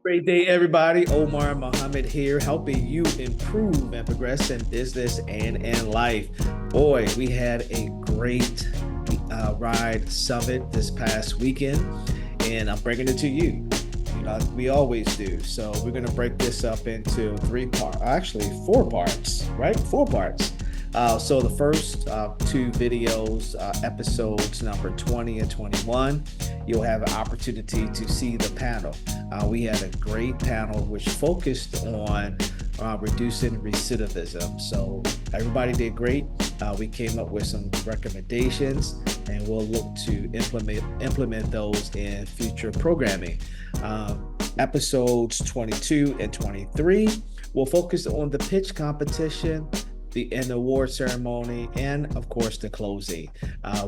Great day, everybody. Omar Mohammed here, helping you improve and progress in business and in life. Boy, we had a great ride summit this past weekend, and I'm bringing it to you. We always do. So we're going to break this up into three parts, actually four parts, right? Four parts. So the first two videos, episodes number 20 and 21, you'll have an opportunity to see the panel. We had a great panel which focused on reducing recidivism. So everybody did great. We came up with some recommendations, and we'll look to implement those in future programming. Episodes 22 and 23 will focus on the pitch competition, the award ceremony, and of course the closing.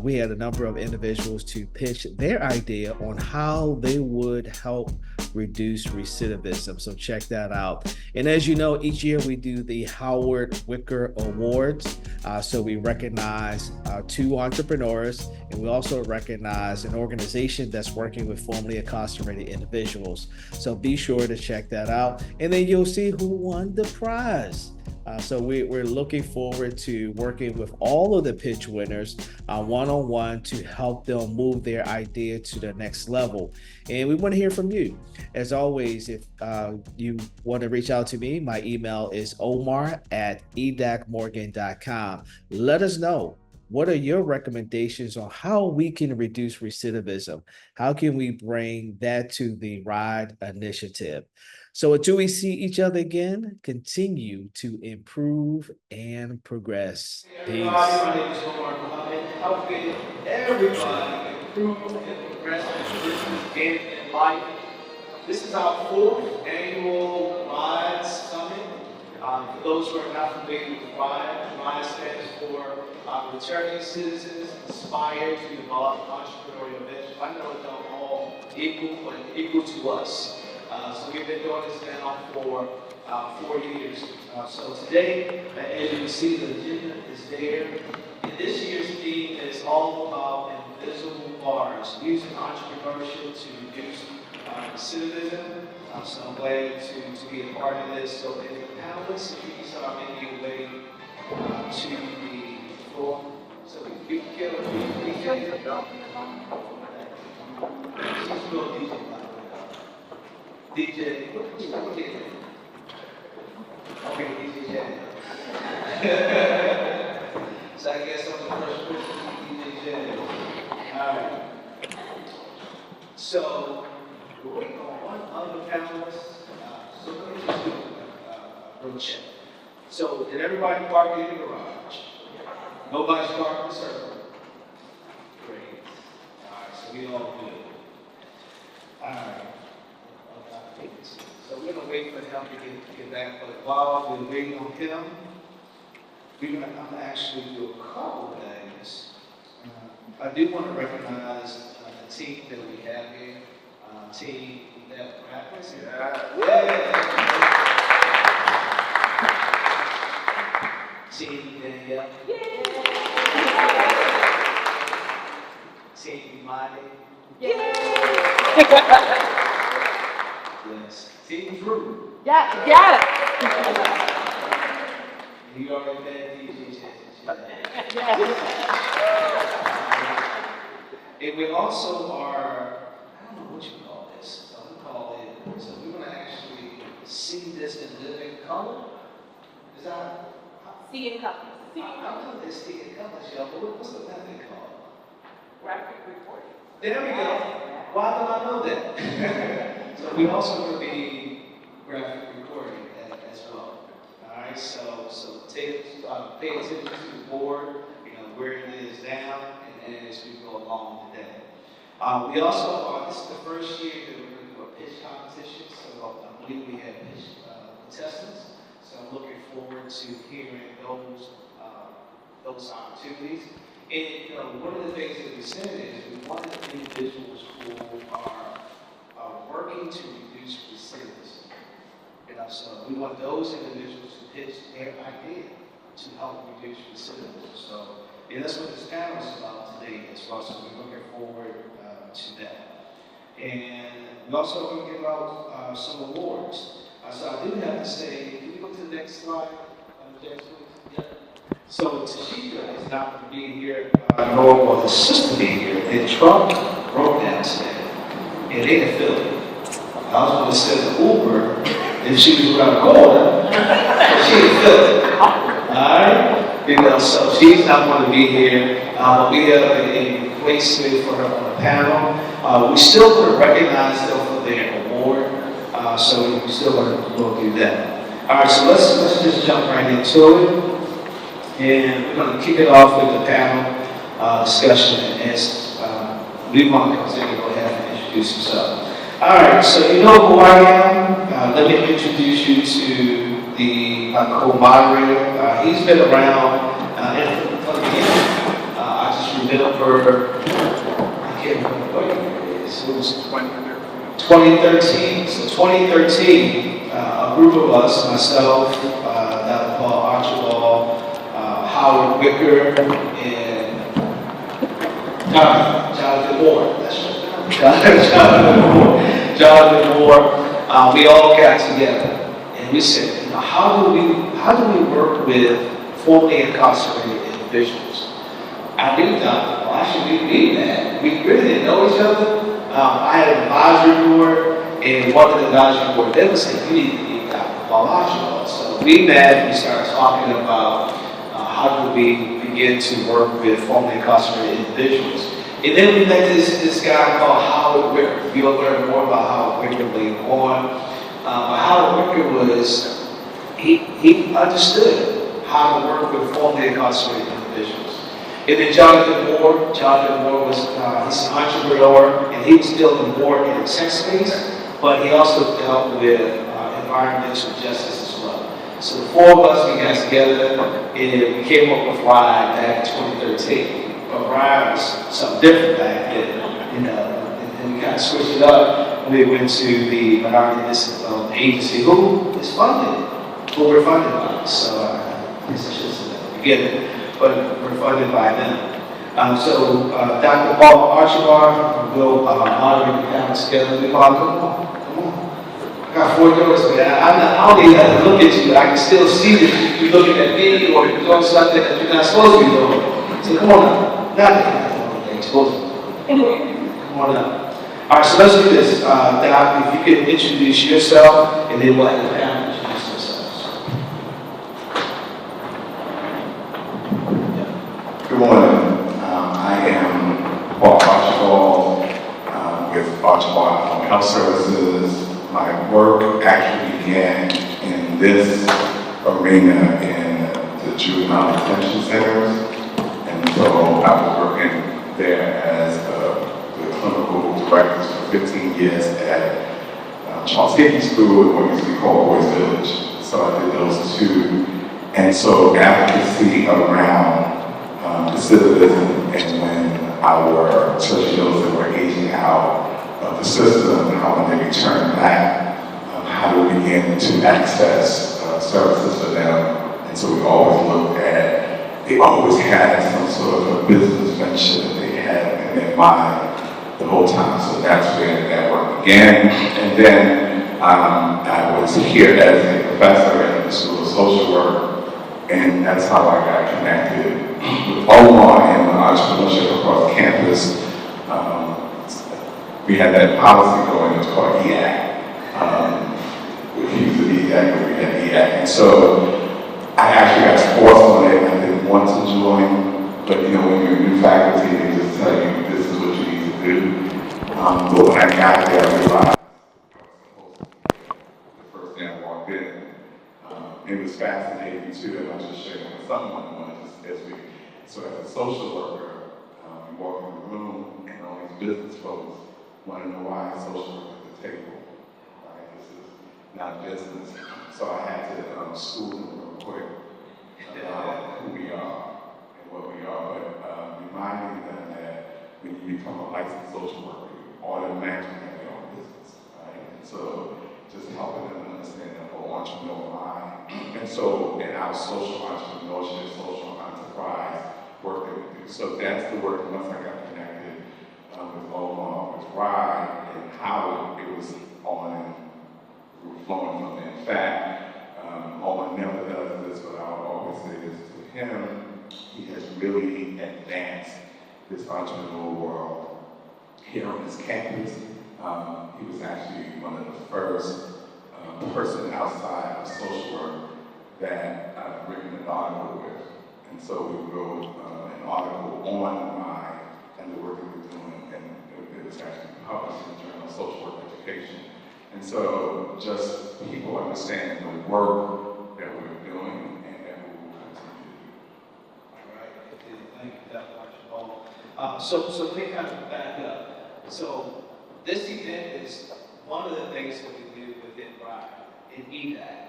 We had a number of individuals to pitch their idea on how they would help reduce recidivism. So check that out. And as you know, each year we do the Howard Wicker Awards. So we recognize two entrepreneurs, and we also recognize an organization that's working with formerly incarcerated individuals. So be sure to check that out. And then you'll see who won the prize. So we're looking forward to working with all of the pitch winners one-on-one to help them move their idea to the next level. And we want to hear from you. As always, if you want to reach out to me, my email is omar@edacmorgan.com. Let us know. What are your recommendations on how we can reduce recidivism? How can we bring that to the RIDE initiative? So until we see each other again, continue to improve and progress. Peace. My name is Omar Mohammed, helping everybody improve and progress in business and in life. This is our fourth annual RIDE Summit. For those who are not familiar with RIDE stands for Returning Citizens Inspired to Develop Entrepreneurial Ventures. I know it's not all equal, but equal to us. So we've been doing this now for 4 years. So today, as you can see, the agenda is there. And this year's theme is all about invisible bars, using entrepreneurship to reduce recidivism. So I'm glad to be a part of this. So if the panelists, if you can start making your way to the floor. So we can kill it. DJ, what DJ? Okay, DJ. So I guess I'm the first person to DJ. All right. So we're waiting on one other panelist. So let me just do a real check. So did everybody park in the garage? Nobody's parked in the circle. Great. All right. So we all good. All right. So we're gonna wait for him to get back, but while we're waiting on him, I'm gonna actually do a couple of things. I do want to recognize the team that we have here, team that practice. Team Danielle. Team Imani. Yes. Team Drew. Yeah, yes. You already met DJ. And we also are, I don't know what you call this. So we call it, so we're going to actually see this in living color. Is that? See in color. I know this see in color, y'all, but what's the method called? Graphic reporting. There we go. Why did I know that? So we also going to be graphic recording as well. All right, so pay attention to the board, where it is now, and as we go along today. We also, this is the first year that we're going to do a pitch competition, so I believe we have pitch contestants. So I'm looking forward to hearing those opportunities. And one of the things that we said is we wanted individuals who are working to reduce recidivism. So we want those individuals to pitch their idea to help reduce recidivism. So that's what this panel is about today as well. So we're looking forward to that. And we also going to give out some awards. So I do have to say, can we go to the next slide, James, please? Yeah. So Tashika is not going to be here, nor will his sister be here. Their truck broke down today, and they didn't feel it. I was going to send the Uber, and she was around the corner, but she didn't feel it. Alright? You know, so she's not going to be here. But we have a replacement for her on the panel. We still going to recognize them for their award. So we're still going to go do that. Alright, so let's just jump right into it. And we're going to kick it off with the panel discussion as Levon comes in and go ahead and introduce himself. Alright, so you know who I am. Let me introduce you to the co-moderator. He's been around from the beginning. I just remember, I can't remember what year it is. It was 2013. So 2013, a group of us, myself, Dr. Paul Archibald, Howard Wicker, and Jonathan Moore. That's right. Jonathan Moore. We all got together and we said, you know, how do we work with formerly incarcerated individuals? I knew that. Well, actually, we knew that. We really didn't know each other. I had an advisory board, and one of the advisory board, they would say, you need to meet Dr. Paul Archibald. So we met and we started talking about how do we begin to work with formerly incarcerated individuals. And then we met this guy called Howard Wicker. You'll learn more about Howard Wicker later on. But Howard Wicker was, he understood how to work with formerly incarcerated individuals. And then Jonathan Moore was, he's an entrepreneur, and he was dealing more in the tech space, but he also dealt with environmental justice as well. So the four of us, we got together, and we came up with RIDE back in 2013. But RIDE was something different back then, you know, and we kind of switched it up. We went to the Minority Discipline Agency, who is funded, who we're funded by. So I guess I should say that at the beginning. But we're funded by them. So Dr. Paul Archibald will moderate the panel together. Come on. I got 4 daughters, man. I don't even have to look at you. I can still see that you're looking at me or you're doing something that you're not supposed to be doing. So come on up. Not that you're supposed to be doing. Come on up. All right, so let's do this. Doc, if you could introduce yourself, and then we'll have the panel introduce themselves. Good morning. I am Paul Archibald with Archibald Home Health Services. My work actually began in this arena in the juvenile detention centers, and so I was working there as the clinical director for 15 years at Charles Hickey School, what used to be called Boys Village. So I did those two, and so advocacy around recidivism, and when our church children were aging out of the system, how when they return back, how do we begin to access services for them? And so we always looked at, they always had some sort of a business venture that they had in their mind the whole time. So that's where that work began. And then I was here as a professor in the School of Social Work, and that's how I got connected with Omar and entrepreneurship across campus. We had that policy going, it was called EAC. We used the EAC, but we had EAC. And so I actually got forced on it. I didn't want to join, but you know, when you're new faculty, they just tell you this is what you need to do. But when I got there, I realized the first day I walked in. It was fascinating too, and I'll just share with someone as we. So as a social worker, you walk in the room and all these business folks want to know why social work at the table. Right? This is not business. So I had to school them real quick about who we are and what we are, but reminding them that when you become a licensed social worker, you automatically have your own business. Right? And so just helping them understand the whole entrepreneurial mind. And so in our social entrepreneurship, social enterprise work that we do. So that's the work, once I got connected with Omar, with RIDE, and really advance this entrepreneurial world here on this campus. He was actually one of the first person outside of social work that I've written an article with. And so we wrote an article on mine and the work that we're doing, and it was actually published in the Journal of Social Work Education. And so just people understanding the work that we're doing and that we will continue to do. All right, thank you, Dr. Archibald. So let me kind of back up. So this event is one of the things that we do within RIDE in EDAC.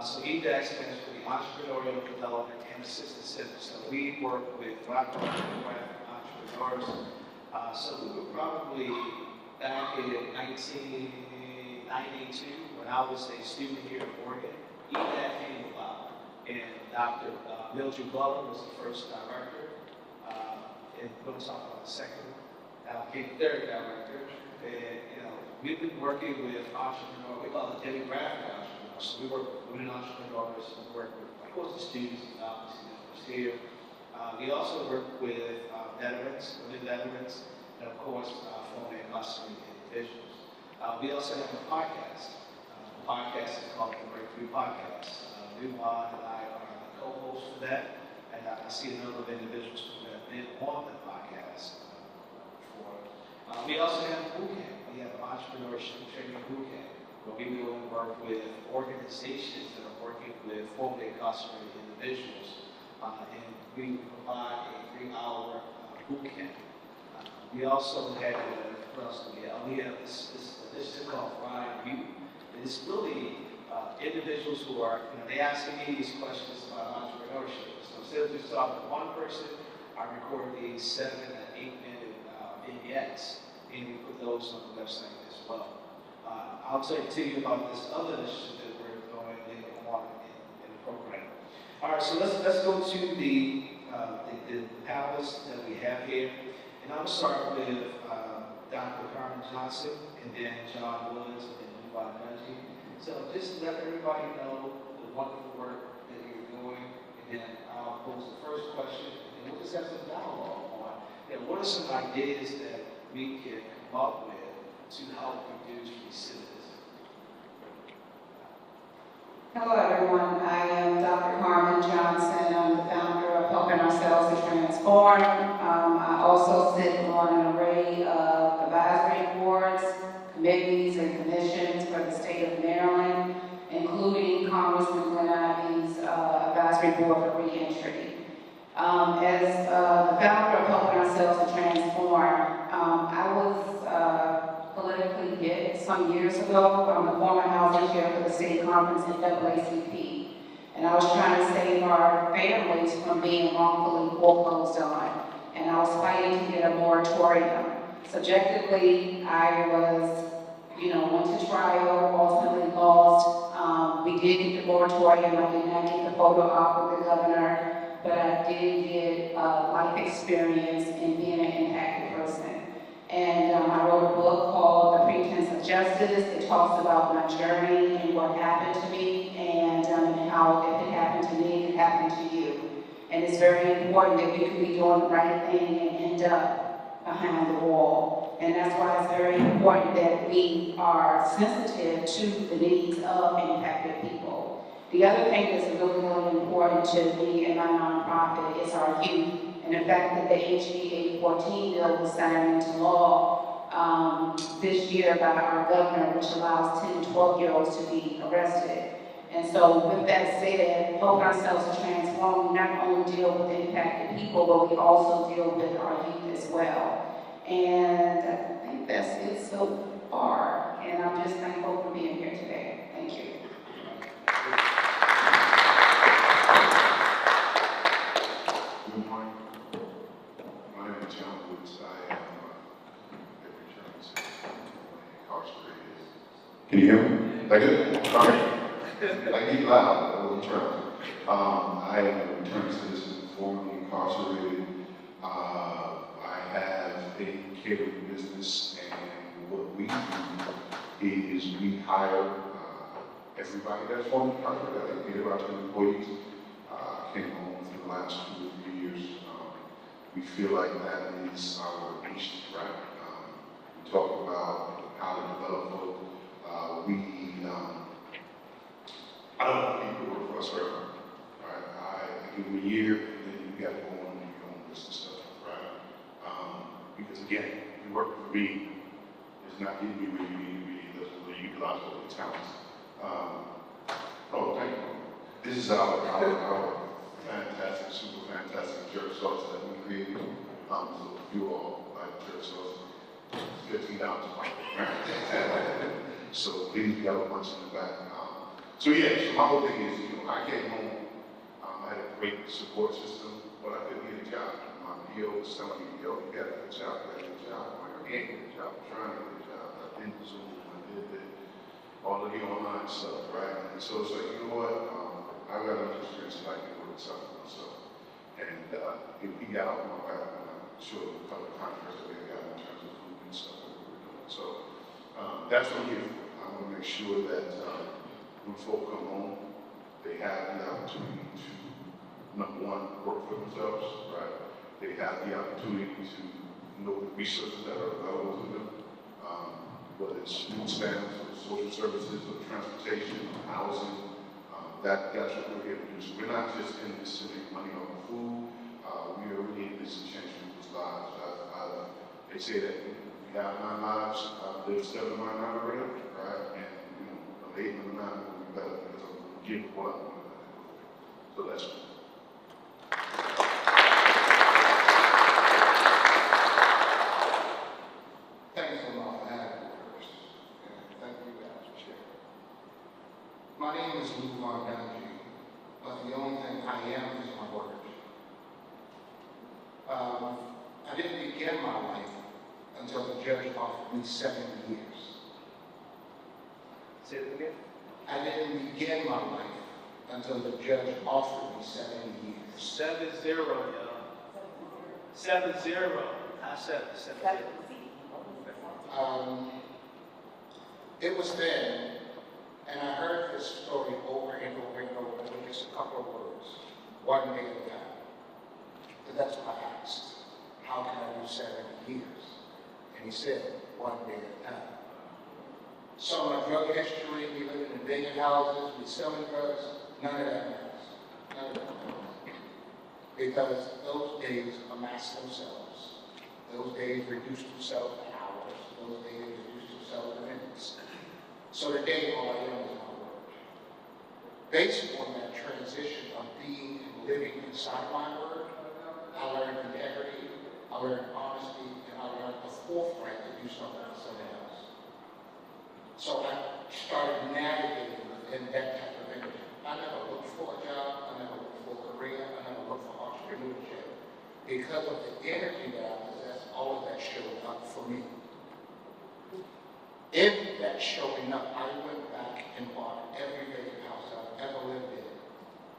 So EDAC stands for the Entrepreneurial Development and Assistance Center. So we work with Black entrepreneurs. So we were probably back in 1992 when I was a student here in Oregon. EDAC came about, and Dr. Mildred Glover was the first director. And we'll talk about the second one. Now became the third director. And we've been working with entrepreneurs, we call it demographic entrepreneurs. So we work with women entrepreneurs, we work with, of course, the students and faculty members here. We also work with veterans, women veterans, and of course, formerly incarcerated individuals. We also have a podcast. The podcast is called the Breakthrough Podcast. Nuwan and I are the co-hosts for that, and I see a number of individuals who have been on the podcast before. We also have a boot camp. We have an entrepreneurship training boot camp where we go and work with organizations that are working with formerly incarcerated individuals, and we provide a 3-hour boot camp. We also have, what else do we have? We have this initiative called Friday Youth. And it's really individuals who are, they asking me these questions about entrepreneurship. So instead of just talking to one person, I record these 7 and 8 minute vignettes, and we put those on the website as well. I'll tell you about this other initiative that we're going later on in the program. All right, so let's go to the panelists that we have here, and I'm gonna start with Dr. Carmen Johnson, and then John Woods, and then Nuwan Nunji. So just let everybody know the wonderful work that you're doing, and then I'll pose the first question, and we'll just have some dialogue on what are some ideas that we can come up with to help reduce recidivism. Hello everyone, I am Dr. Carmen Johnson. I'm the founder of Helping Ourselves to Transform. I also sit on an array of advisory boards, committees, and commissions for the state of Maryland, including Congressman Glenn Ivey's advisory board for reentry. As the founder of Helping Ourselves to Transform, I was politically hit some years ago. I'm the former housing chair for the state conference in NAACP. And I was trying to save our families from being wrongfully foreclosed on. And I was fighting to get a moratorium. Subjectively, I was, went to trial, ultimately lost. We did get the moratorium. I did not get the photo op with the governor, but I did get life experience in being an impacted person. And I wrote a book called The Pretense of Justice. It talks about my journey and what happened to me, and how if it happened to me, it happened to you. And it's very important that we can be doing the right thing and end up behind the wall. And that's why it's very important that we are sensitive to the needs of impacted people. The other thing that's really, really important to me and my nonprofit is our youth. And the fact that the HB 814 bill was signed into law this year by our governor, which allows 10 and 12-year-olds to be arrested. And so with that said, Helping Ourselves to Transform, we not only deal with impacted people, but we also deal with our youth as well. And I think that's it so far. And I'm just thankful for being here today. Thank you. Good morning. My name is John Woods. I am incarcerated. Can you hear me? Like it? All right. I need loud. I will try. I am a returned citizen, formerly incarcerated. I have a catering business, and what we do is we hire everybody that's formerly incarcerated. I think we have about 2 employees. Came home for the last 2 or 3 years We feel like that is our mission, right? We talk about how to develop folk. I don't want people to work for us forever, right? I give them a year, and then you got to go on and do your own business stuff, right? Because again, you work for me, it's not getting you where you need to be, it doesn't utilize all your talents. Oh, thank you. This is our fantastic, super fantastic church sauce that we created. So you all like church sauce, $15 a pint, right? So please, we have a bunch in the back. So my whole thing is, I came home, I had a great support system, but I couldn't get a job. My PO was telling me, yo, you got a good job, you got a good job. I'm like, I can't get a job, I'm trying to get a job. I did Zoom, I did all of the online stuff, right? And so it's like, you know what, I got enough experience that I can work something for myself. And he got out my back, and I'm sure a couple of contracts that we got in terms of food and stuff that we were doing. So that's what I'm here for. I want to make sure that when folk come home, they have the opportunity to, number one, work for themselves, right? They have the opportunity to know the resources that are available to them, whether it's food stamps, or social services, or transportation, or housing. That's what we're here to do. So we're not just in this to make money off of food. We are really in this to change people's lives. They say that we have 9 lives. I've lived 7 of mine already, right? And the 8th and the 9th will be better because I'm giving what I want. So that's it. Thanks a lot for having me first. And thank you, Madam Chair. My name is Lou Von Dungy, but the only thing I am is my word. I didn't begin my life until the judge offered me 70 years. Say it again. I didn't begin my life until the judge offered me 70 years. 7-0, y'all. 7-0. I said 7-0. It was then, and I heard this story over and over and over with just a couple of words, one day at a time. And that's what I asked. How can I do 70 years? And he said, one day at a time. So my drug history, we living in vacant houses, we selling drugs, none of that matters. None of that matters. Because those days amass themselves. Those days reduce themselves to hours. Those days reduce themselves to minutes. So today, all I am is my word. Based on that transition of being and living inside my word, I learned integrity, I learned honesty, and I learned the forthright to do something for someone else. So I started navigating within that type of energy. I never looked for a job, I never looked for a career, I never looked for entrepreneurship. Because of the energy that I possess, all of that showed up for me. In that showing up, I went back and bought every vacant house I've ever lived in,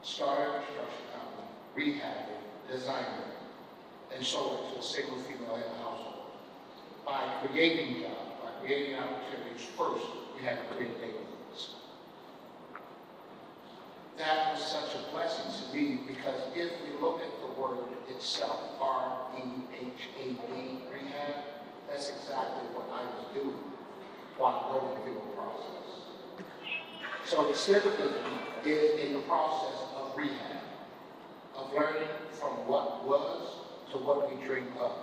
started a construction company, rehabbed it, designed it, and sold it to a single female in the household. By creating jobs, by creating opportunities, first, we had to create neighborhoods. That was such a blessing to me because if we look at the word itself, R-E-H-A-B, rehab, that's exactly what I was doing while going through the process. So the citizen is in the process of rehab, of learning from what was to what we dream of.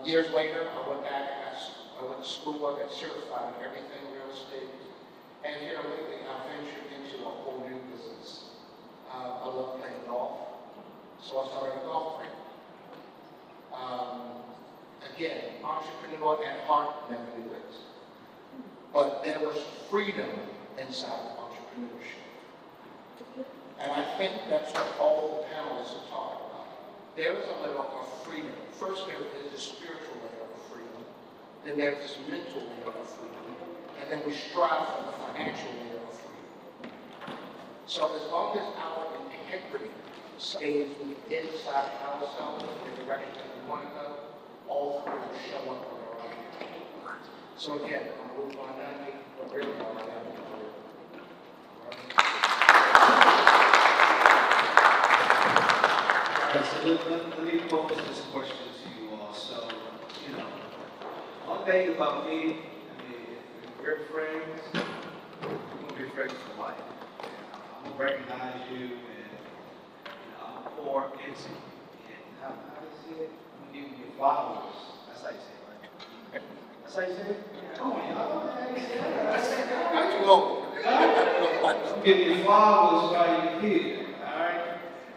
Years later, I went back, I went to school, I got certified in everything real estate, and here lately I ventured into a whole new business. I love playing golf, so I started a golf ring. Again, entrepreneur at heart, never knew it. But there was freedom inside of entrepreneurship. And I think that's what all the panelists are talking about. There is a level of freedom. First, there is the spiritual layer of freedom. Then there's this mental layer of freedom. And then we strive for the financial layer of freedom. So as long as our integrity stays inside ourselves in the direction that we want to go, all three will show up on our own. So again, I'm moving on that, but really all I have to do. right, so let me pose this question to you all. So, you know, one thing about me, I mean, if we're friends, we're gonna be friends for life. I'm gonna recognize you, and I'm gonna pour into you. And how do you say it? I'm gonna give you flowers. That's how you say it, right? That's how you say it? Come on, y'all. That's how you say it. Not too old. I'm giving you flowers while you're here, all right?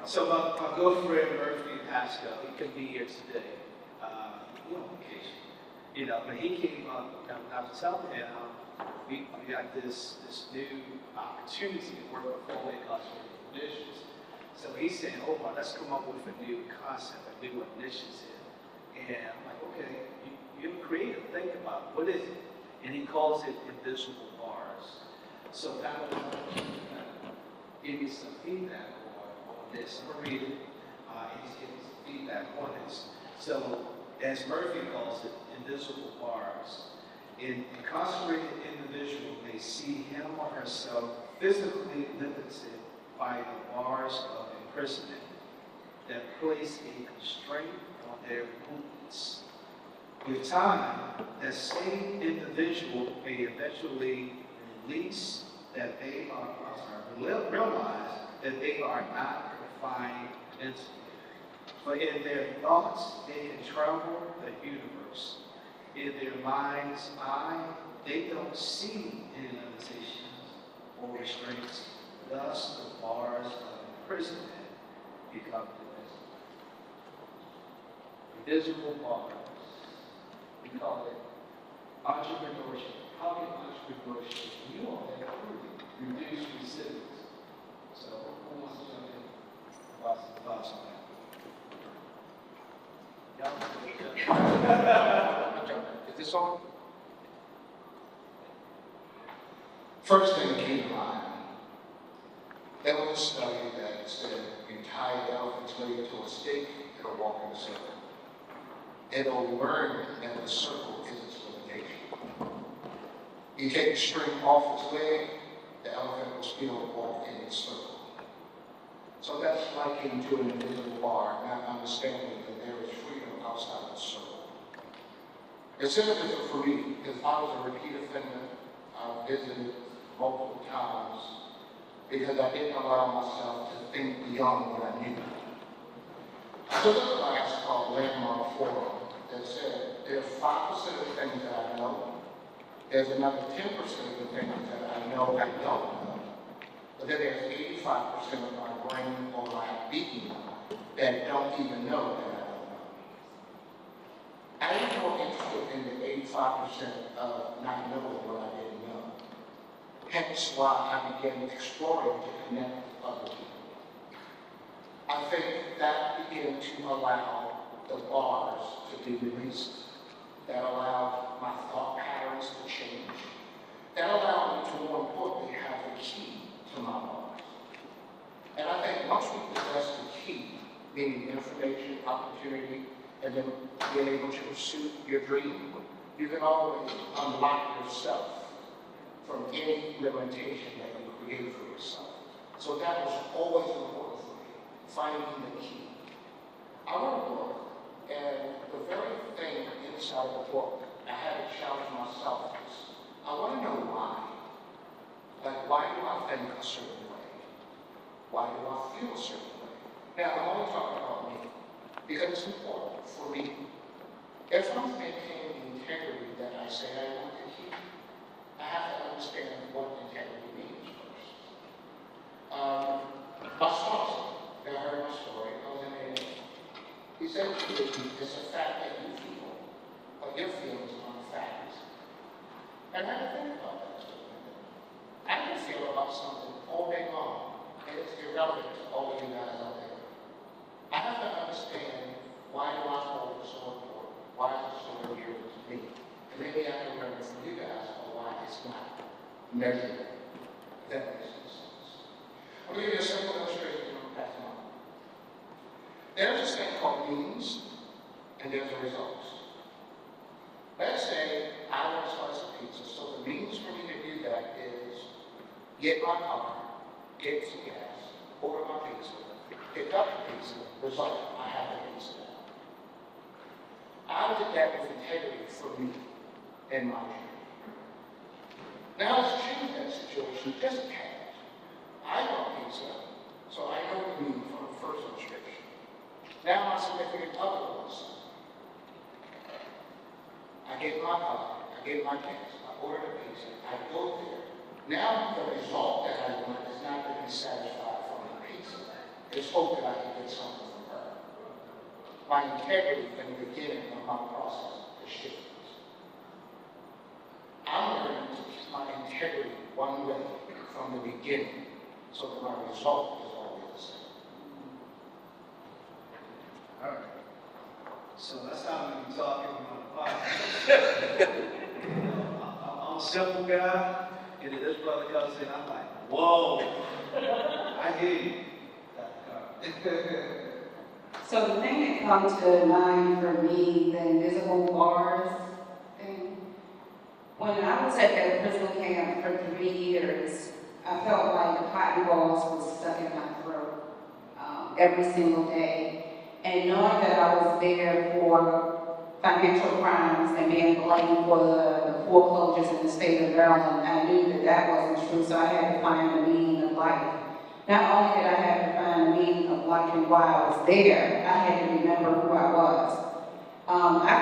So my good friend Murphy Pascal, he couldn't be here today. He on vacation, you know, but he came up and I was telling him we got this new opportunity to work with fully incarcerated conditions. So he's saying, oh, well, let's come up with a new concept, a new initiative. And I'm like, okay, you're creative, think about it. What is it? And he calls it invisible bars. So now give me some feedback on this. I'm gonna read it. He's giving some feedback on this. So, as Murphy calls it, invisible bars. An incarcerated individual may see him or herself physically limited by the bars of imprisonment that place a constraint on their movements. With time, that same individual may eventually release that they are, realize that they are not confined mentally. But in their thoughts, they can travel the universe. In their mind's eye, they don't see any limitations or restraints. Thus, the bars of imprisonment become invisible bars. We call it entrepreneurship. How can entrepreneurship, you all have proven, reduce recidivism? So, who wants to jump in about some thoughts on that? Is this on? First thing that came to mind, there was a study that said you tie the elephant's leg to a stake, it'll walk in a circle. It'll learn that the circle is its limitation. You take the string off its leg, the elephant will still walk in its circle. So that's likened to an invisible bar, not understanding that there is freedom outside the circle. It's difficult for me because I was a repeat offender. I visited multiple times because I didn't allow myself to think beyond what I knew. I took a class called Landmark Forum that said there's 5% of the things that I know. There's another 10% of the things that I know I don't know. But then there's 85% of my brain or my being that don't even know that I don't know. I am more interested in the 85% of not knowing what I didn't know. Hence why I began exploring to connect with other people. I think that began to allow the bars to be released, that allowed my thought patterns to change, that allowed me to more importantly have the key to my bars. And I think once we possess the key, meaning information, opportunity, and then being able to pursue your dream, you can always unlock yourself from any limitation that you create for yourself. So that was always important for me, finding the key. I wrote a book, and the very thing inside the book, I had to challenge myself is, I want to know why. Like, why do I think a certain way? Why do I feel a certain way? Now, I'm only talking about me, because it's important for me. If I'm maintaining the integrity that I say I want to keep, I have to understand what integrity means first. My sponsor, I heard my story, I was in A. He said to me, it's a fact that you feel, but your feelings aren't facts. And I had to think about that for a minute. I can feel about something all day long, and it's irrelevant to all of you guys out there. I have to understand why do I hold it so important? Why is it so important to me? And maybe I can learn from you guys on why it's not measurable. That makes sense. I'll give you a simple illustration and I'll pass it on. There's this thing called means, and there's a result. Let's say I want a slice of pizza, so the means for me to do that is get my car, get some gas, order my pizza, picked up the pizza, result, I have the pizza now. I did that with integrity for me and my community. Now let's choose that situation just a tad. I love pizza, so I know the meaning from the first illustration. Now my significant other loves. I get my color, I get my gas, I order the pizza, I go there. Now the result that I want is not to be satisfied from the pizza. It's hope that I can get something from her. My integrity in the beginning of my process is shifting. I'm learning to keep my integrity one way from the beginning so that my result is always the same. All right. So that's how we be talking on the podcast. I'm a simple guy, and then this brother comes in, I'm like, whoa, I hear you. So the thing that comes to mind for me, the invisible bars thing, when I was at that prison camp for 3 years, I felt like cotton balls was stuck in my throat every single day. And knowing that I was there for financial crimes and being blamed for the foreclosures in the state of Maryland, I knew that that wasn't true, so I had to find the meaning of life. Not only did I have to find the meaning of life and why I was there, I had to remember who I was. I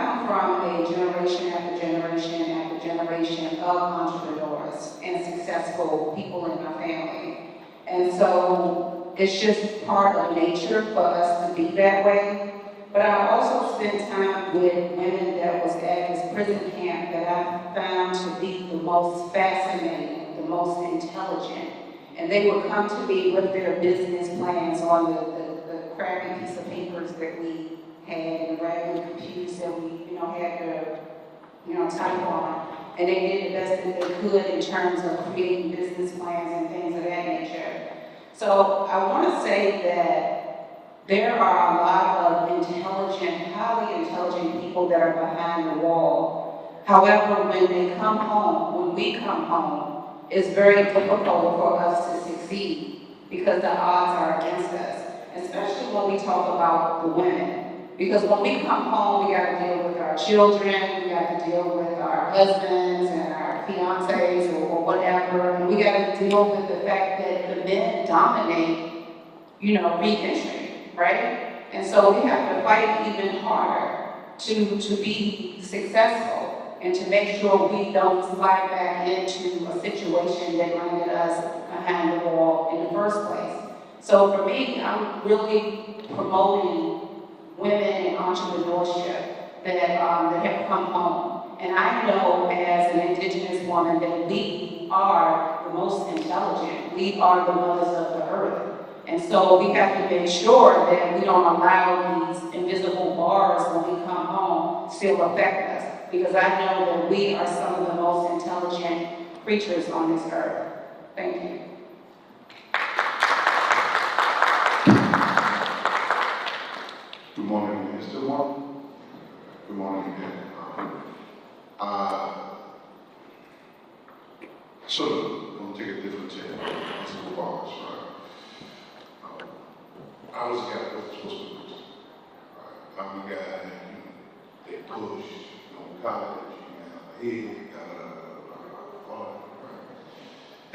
come from a generation after generation after generation of entrepreneurs and successful people in my family. And so it's just part of nature for us to be that way. But I also spent time with women that was at this prison camp that I found to be the most fascinating, the most intelligent. And they would come to me with their business plans on the crappy piece of papers that we had and the raggedy computers that we, had to, type on. And they did the best that they could in terms of creating business plans and things of that nature. So I want to say that there are a lot of intelligent, highly intelligent people that are behind the wall. However, when they come home, when we come home, it's very difficult for us to succeed because the odds are against us, especially when we talk about the women. Because when we come home, we got to deal with our children, we got to deal with our husbands and our fiancés or whatever, and we got to deal with the fact that the men dominate, re-entry, right? And so we have to fight even harder to be successful and to make sure we don't slide back into a situation that landed us behind the wall in the first place. So for me, I'm really promoting women in entrepreneurship that have come home. And I know as an Indigenous woman that we are the most intelligent. We are the mothers of the earth. And so we have to make sure that we don't allow these invisible bars when we come home still affect us. Because I know that we are some of the most intelligent creatures on this earth. Thank you. Good morning, Mr. Martin. Good morning again. Sort of, I'm gonna take a different take. It's a bars, right? I was a guy that was supposed to be prison. Right? I'm a guy that they push, college, head, right?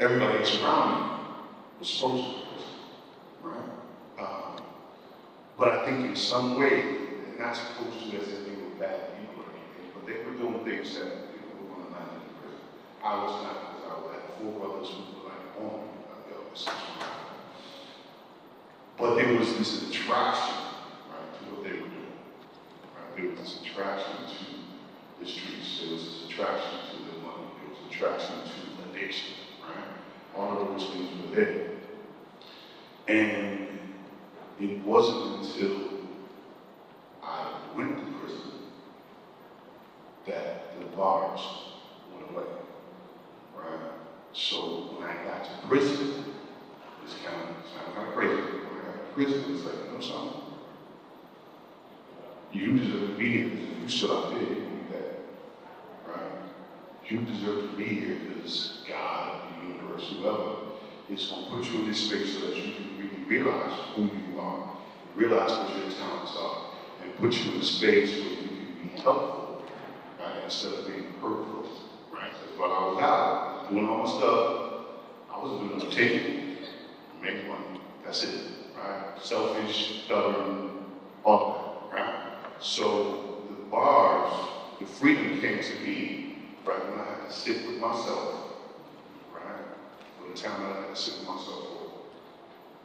Everybody that's around me was supposed to be prison, right? But I think in some way, they're not supposed to as if they were bad people or anything, but they were doing things that people were going to imagine in prison. I was not, because I had 4 brothers who were like on the other side. But there was this attraction, right, to what they were doing. Right? There was this attraction to the streets. There was this attraction to the money. There was attraction to addiction, right? All of those things were there. And it wasn't until I went to prison that the bars went away, right? So when I got to prison, it's kind of crazy. When I got to prison, it's like, something? You deserve to be here because if you still out there, you're going to be dead, right? You deserve to be here because God, the universe, whoever, is going to put you in this space so that you can really realize who you are, realize what your talents are, and put you in a space where you can be helpful, right, instead of being hurtful, right? Because while I was out doing all my stuff, I was doing it to take it, make money. That's it, right? Selfish, stubborn, all that, right? So the bars, the freedom came to me, right, when I had to sit with myself, right? For the time that I had to sit with myself for,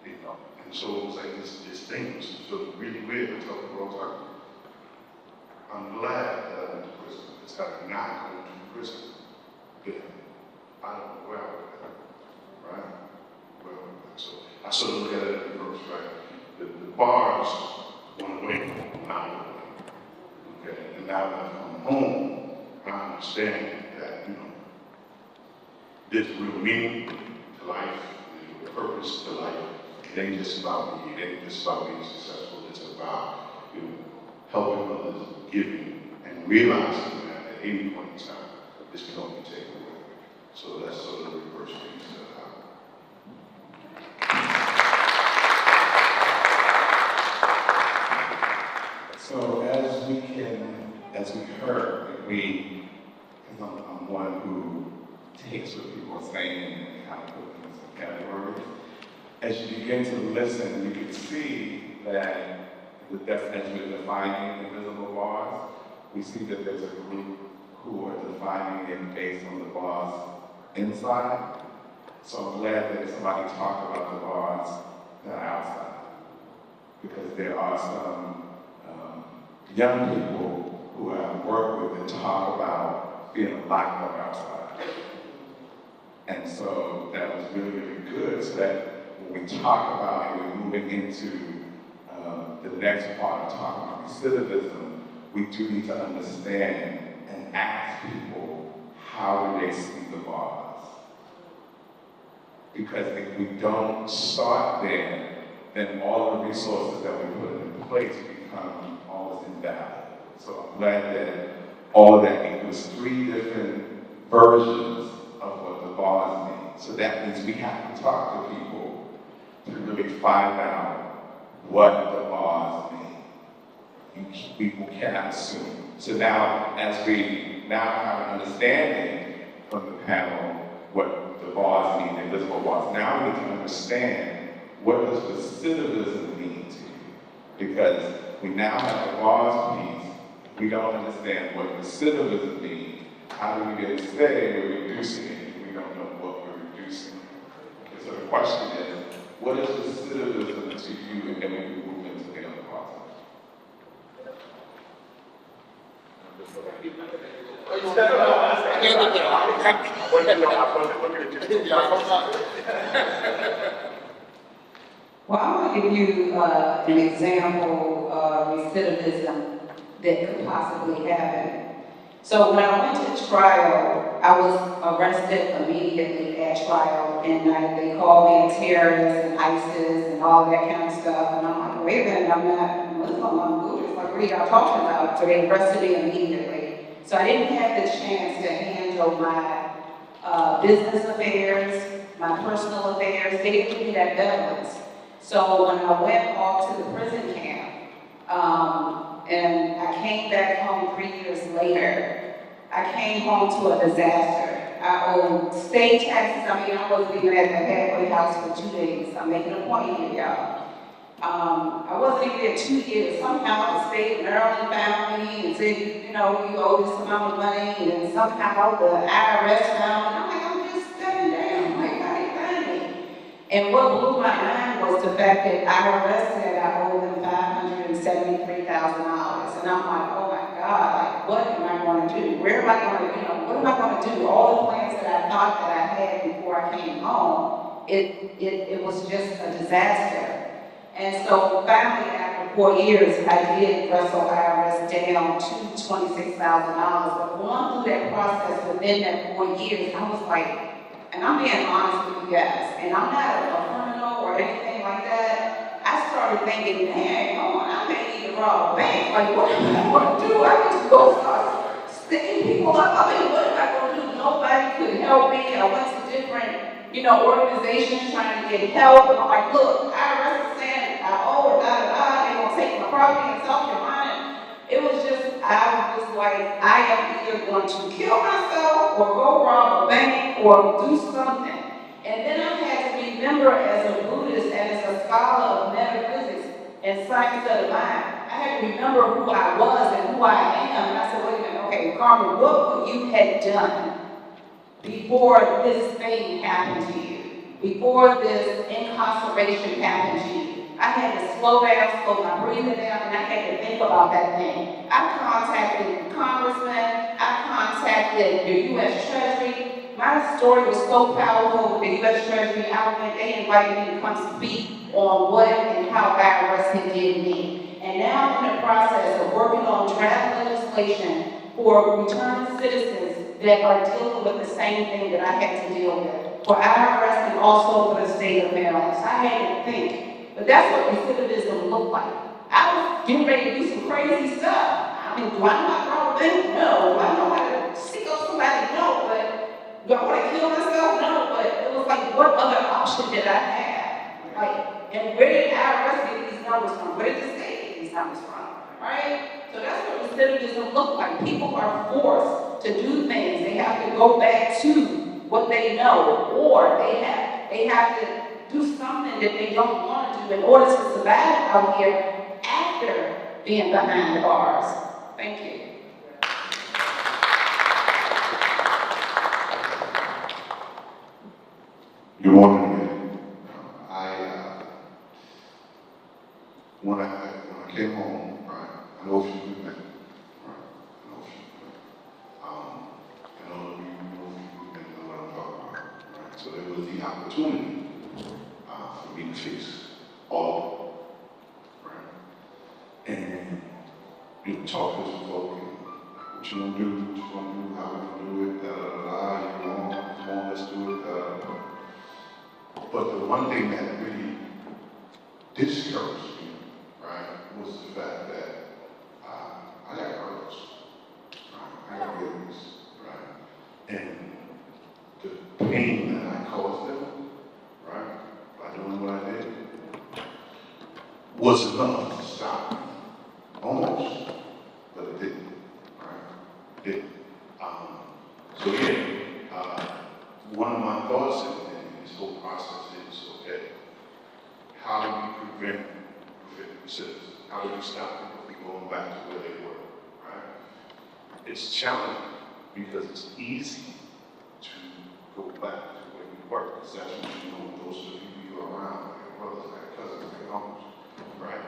you know. And so it was like this thing was feeling really weird. I told people all the time, I'm glad that I went to prison. It's had I not gone to prison, then I don't know where I would have been, right? Well, so I sort of look at it in reverse, right? The bars went away when I went away. Okay, and now that I've come home, I understand that, you know, there's real meaning to life, there's real purpose to life. It ain't just about me, it ain't just about being successful, it's about, you know, helping others, giving, and realizing that at any point in time, this can all be taken away. So that's sort of the reverse piece of how. So as we heard, because I'm one who takes what people are saying and kind of put them in some categories. As you begin to listen, you can see that as we're defining invisible bars, we see that there's a group who are defining it based on the bars inside. So I'm glad that somebody talked about the bars that are outside. Because there are some young people who I've worked with that talk about feeling locked up outside. And so that was really, really good. So that when we talk about and we're moving into the next part of talking about recidivism, we do need to understand and ask people, how do they see the bars? Because if we don't start there, then all of the resources that we put in place become almost invalid. So I'm glad that all of that includes 3 different versions of what the bars mean. So that means we have to talk to people to really find out what the bars mean. People cannot assume. So now, as we now have an understanding from the panel what the bars mean, the invisible bars, now we need to understand what does recidivism mean to you? Because we now have the bars piece, we don't understand what recidivism means. How do we then say we're reducing it if we don't know what we're reducing? Okay, so the question is, what is recidivism to you, and then we can move into the other parts? Well, I'm going to give you an example of recidivism that could possibly happen. So when I went to trial, I was arrested immediately at trial, and they called me a terrorist and ISIS and all that kind of stuff. And I'm like, wait a minute, I'm not Muslim, I'm Buddhist. Like, what are y'all talking about? So they arrested me immediately. So I didn't have the chance to handle my business affairs, my personal affairs. They didn't give me that balance. So when I went off to the prison camp, and I came back home 3 years later, I came home to a disaster. I owed state taxes. I mean, I wasn't even at the halfway house for 2 days. I'm making a point here, y'all. I wasn't even there 2 years. Somehow the state of Maryland found me and said, you know, you owe this amount of money, and somehow the IRS found me. I'm like, I'm just stepping down. Like, how they find me? And what blew my mind was the fact that IRS said I owe them $573,000. And I'm like, oh my God, like, what am I going to do? Where am I going to, what am I going to do? All the plans that I thought that I had before I came home, it was just a disaster. And so finally, after 4 years, I did wrestle IRS down to $26,000. But going through that process within that 4 years, I was like, and I'm being honest with you guys, and I'm not a criminal or anything like that. I started thinking, man, come on, I may need to rob a bank. Like, what am I going to do? I just go start sticking people up. I mean, what am I going to do? Nobody could help me. I went to different, organizations trying to get help. And I'm like, look, IRS is It was just, I was like, I am either going to kill myself or go rob a bank or do something. And then I had to remember as a Buddhist and as a scholar of metaphysics and science of the mind, I had to remember who I was and who I am. And I said, wait a minute, okay, Carmen, what would you have done before this thing happened to you, before this incarceration happened to you? I had to slow down, slow my breathing down, and I had to think about that thing. I contacted congressmen, I contacted the U.S. Treasury. My story was so powerful with the U.S. Treasury. They invited me to come speak on what and how IRS did me. And now I'm in the process of working on draft legislation for returned citizens that are dealing with the same thing that I had to deal with, for IRS and also for the state of Maryland. So I had to think. But that's what recidivism looked like. I was getting ready to do some crazy stuff. I mean, do I know how to rob a bank? No. Do I know how to stick up somebody? No. But do I want to kill myself? No. But it was like, what other option did I have? Like, and where did IRS get these numbers from? Where did the state get these numbers from? Right? So that's what recidivism looked like. People are forced to do things. They have to go back to what they know, or they have to do something that they don't want to do in order to survive out here after being behind the bars. Thank you. Good morning. When I came home, right, I know a few good men, right, I know a few good men. And all of you know a few good men know what I'm talking about, right? So there was the opportunity for me to face all of them, right? And you know, talk to some folk, and what you gonna do, what you gonna do, how we gonna do it, you wrong, come on, let's do it, But the one thing that really discouraged me, right, was the fact that I got hurt, right? I got feelings, right? And the pain that I caused them, right, by doing what I did, was enough to stop me. Almost, but it didn't, right? It didn't. So again, one of my thoughts in this whole process is, okay, how do you prevent recidivism? How do you stop people from going back to where they were, right? It's challenging because it's easy to go back to where you were, because that's what you know, those are the people you're around, like your brothers, like your cousins, like your uncles, right?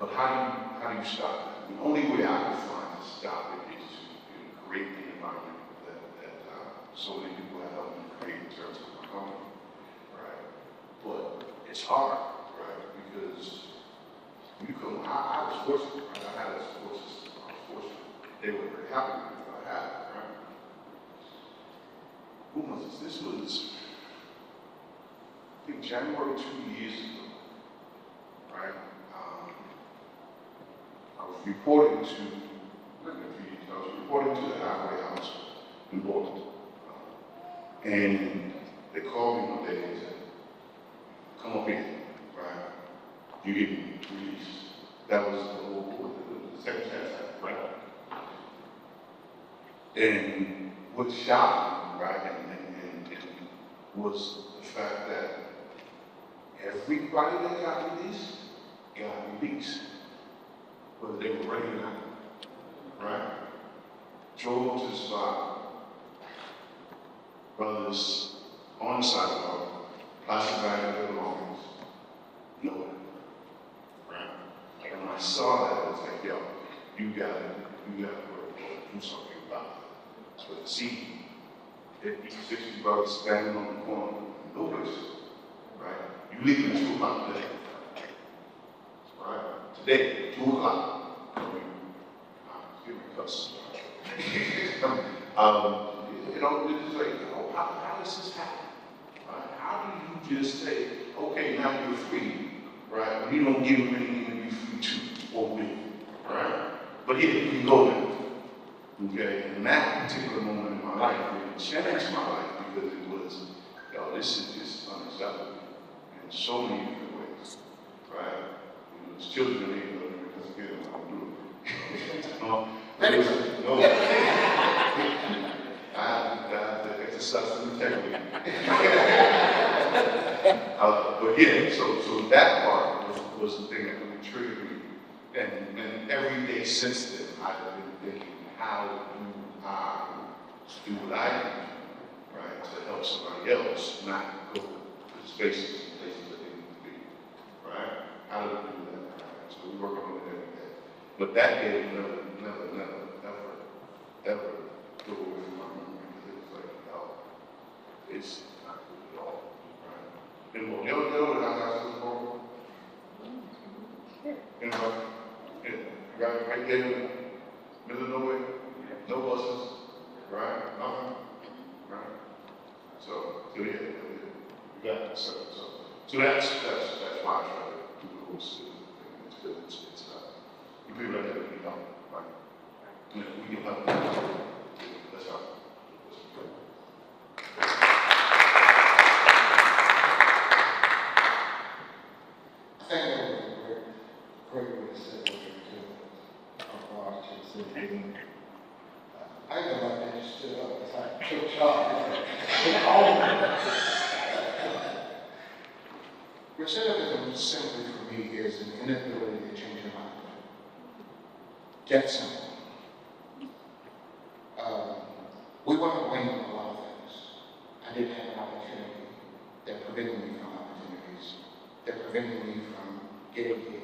But how do you stop that? The only way I can find to stop it is to create the environment that so many people have helped me create in terms of my company, right? But it's hard, right? Because you come, I was fortunate, right? I had a support system. I was fortunate. They were very happy with what I had, right? Who was this? This was, I think, January 2 years ago, right? I was reporting to the halfway house in Baltimore. And they called me one day and said, come up here, right? You get released. That was the secretary, right? And what shocked me, right, and was the fact that everybody that got released, whether they were ready or not, right? Drove to the spot, brothers on the sidewalk, plastic bag of their belongings, nowhere, right? And when I saw that, I was like, yo, you gotta do something about it. So see, 50, 60 brothers standing on the corner, no place, right? You leaving at 2 o'clock today, right? Today, 2 o'clock. Give me a cuss. You know, it's like, how does this happen? Right? How do you just say, okay, now you're free, right? When you don't give them anything to be free too, or me, right? But yeah, you can go now. Okay, and that particular moment in my life really changed my life because it was, yo, this is just unacceptable in so many different ways, right? You know, as children, they know because again, I'm doing it. No, Let it go. no. I have to exercise some integrity. But yeah, so that part was the thing that really triggered me. And every day since then, I've been thinking, how do I do what I do, right, to help somebody else not go to spaces and places that they need to be, right? How do we do that, right? So we work on it every day. But that day never, ever go away from my memory, because it was like, oh, it's not good at all, right? And what you know how I was born? You know, right there in the middle of nowhere, no buses, right? Nothing, right? So yeah, we got it. So that's why I try to do the whole city thing. It's good. It's we people like that we help, right? You know, we can help. That's how. I think that was a great way to say what you're doing. Our city. I know like that just stood up. It's like, good job. Recidivism simply for me is an inability to change your mind. Get simple. We weren't waiting on a lot of things. I didn't have an opportunity. They're preventing me from opportunities. They're preventing me from getting here.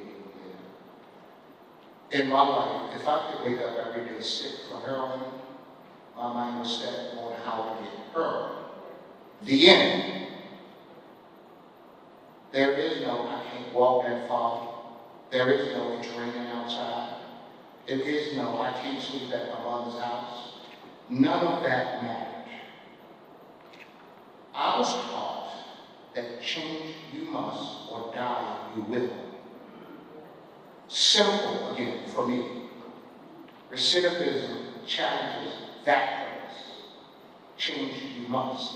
In my life, if I could wake up every day sick from heroin, my mind was set on how to get heroin. The end. There is no, I can't walk that far. There is no, it's raining outside. There is no, I can't sleep at my mother's house. None of that mattered. I was taught that change you must or die you will. Simple again for me. Recidivism challenges that premise. Change you must.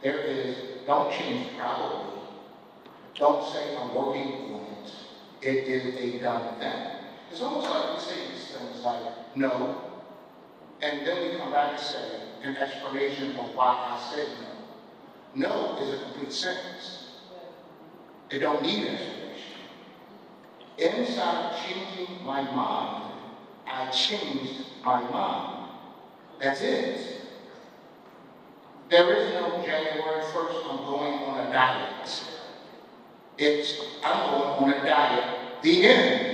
There is, don't change probably. Don't say I'm working on it. It is a done thing. It's almost like we say these things like, no, and then we come back and say an explanation of why I said no. No is a complete sentence. It don't need an explanation. Inside of changing my mind, I changed my mind. That's it. There is no January 1st, I'm going on a diet. It's, I'm going on a diet, the end.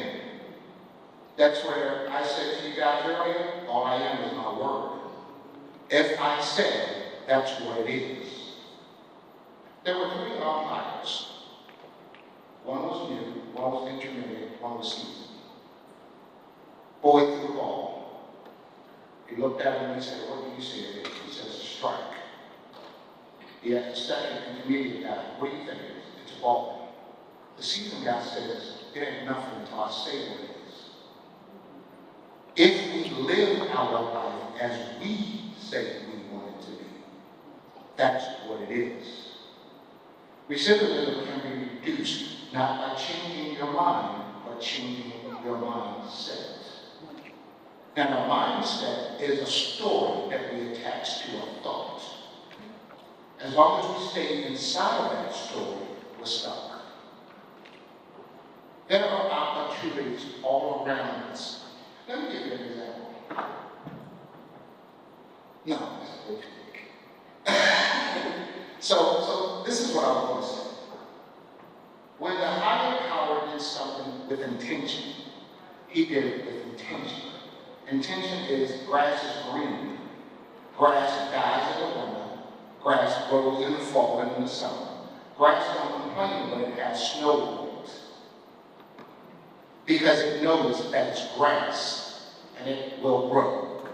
That's where I said to you guys earlier, all I am is my word. If I said, that's what it is. There were 3 umpires. One was new, one was intermediate, one was seasoned. Boy threw the ball. He looked at him and he said, what do you see it is? He says, a strike. He asked the second intermediate guy, what do you think it is? It's a ball. The seasoned guy says, it ain't nothing until I say what it is. If we live our life as we say we want it to be, that's what it is. Recidivism can be reduced not by changing your mind, but changing your mindset. And a mindset is a story that we attach to a thought. As long as we stay inside of that story, we're stuck. There are opportunities all around us. Let me give you an example. No, that's okay. So this is what I want to say. When the higher power did something with intention, he did it with intention. Intention is grass is green. Grass dies in the winter. Grass grows in the fall and in the summer. Grass don't complain when it has snow on it, because it knows that it's grass and it will grow.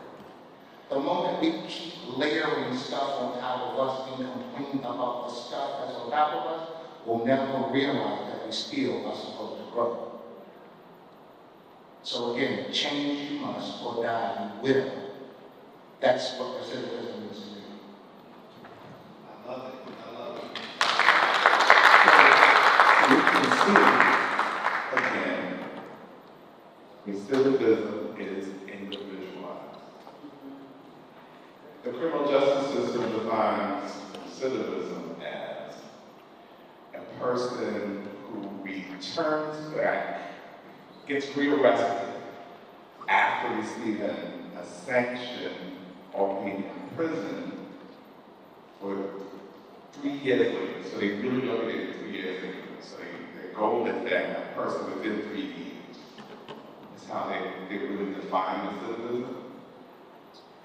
The moment we keep layering stuff on top of us and complain about the stuff that's on top of us, we'll never realize that we still are supposed to grow. So again, change you must or die you will. That's what recidivism is to me. I love it. We can see, again, recidivism it is individualized. The criminal justice system defines recidivism as a person who returns back, gets rearrested after receiving a sanction or being in prison for 3 years later. So they really look at it 3 years later. So their goal is that a person within 3 years. That's how they really define recidivism.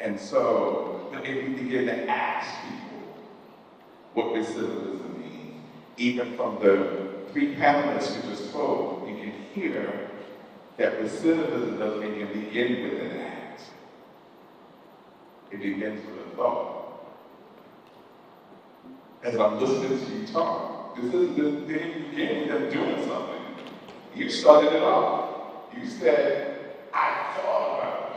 And so if you begin to ask people what recidivism means, even from the 3 panelists who just spoke, you can hear that recidivism doesn't even begin with an act. It begins with a thought. As I'm listening to you talk, this didn't begin with them doing something. You started it off. You said, I thought about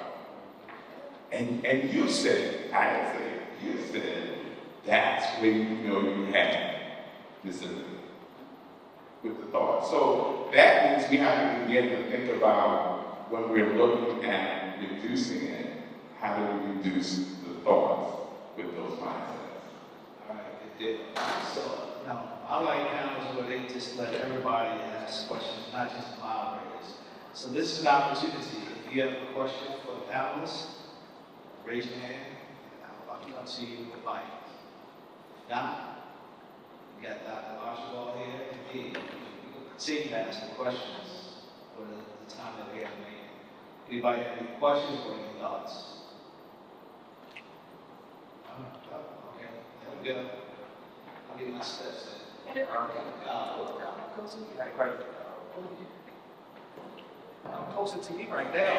it. And you said, I didn't say it, you said, that's when you know you had recidivism. With the thought. So that means we have to begin to think about when we're looking at reducing it, how do we reduce the thoughts with those mindsets? All right, it did. So now, I like panels where they just let everybody ask questions, not just the moderators. So this is an opportunity. If you have a question for the panelists, raise your hand, and I'll come to you with the mic. If not, we got Dr. Archibald here, and me. You can continue to ask the questions for the time that we have remaining. Anybody have any questions or any thoughts? Okay, there we go. I'll get my steps in. Closer to me right now.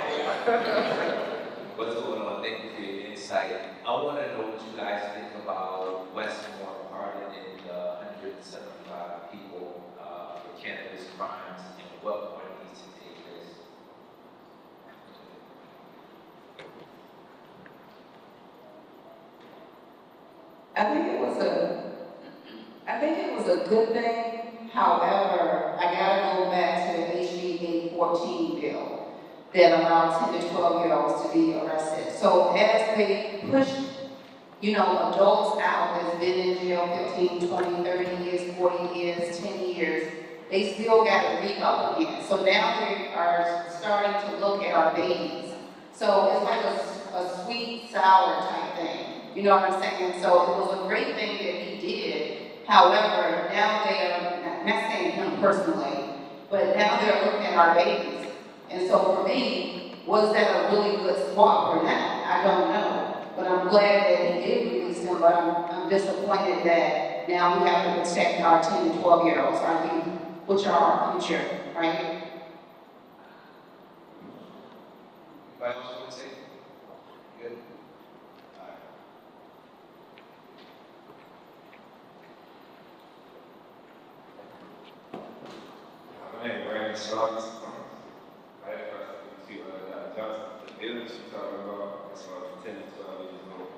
What's going on? Thank you for your insight. I want to know what you guys think about Westmore pardoning the 175 people for cannabis crimes and what more needs to take place. I think it was a good thing. However, I gotta go back to the HB 814 bill that allowed 10 to 12-year-olds to be arrested. So as they push, adults out that's been in jail 15, 20, 30 years, 40 years, 10 years, they still gotta re-up again. So now they are starting to look at our babies. So it's like a sweet, sour type thing. You know what I'm saying? So it was a great thing that he did. However, now they are, not saying him personally, but now they're looking at our babies. And so for me, was that a really good swap or not? I don't know. But I'm glad that he did release them, but I'm disappointed that now we have to protect our 10 to 12-year-olds, our youth, which are our future, right? Anybody else want to say? Good. My name is Brandon Sharks. I had first to Johnson. The illness you're talking about is from 10 to 12 years old.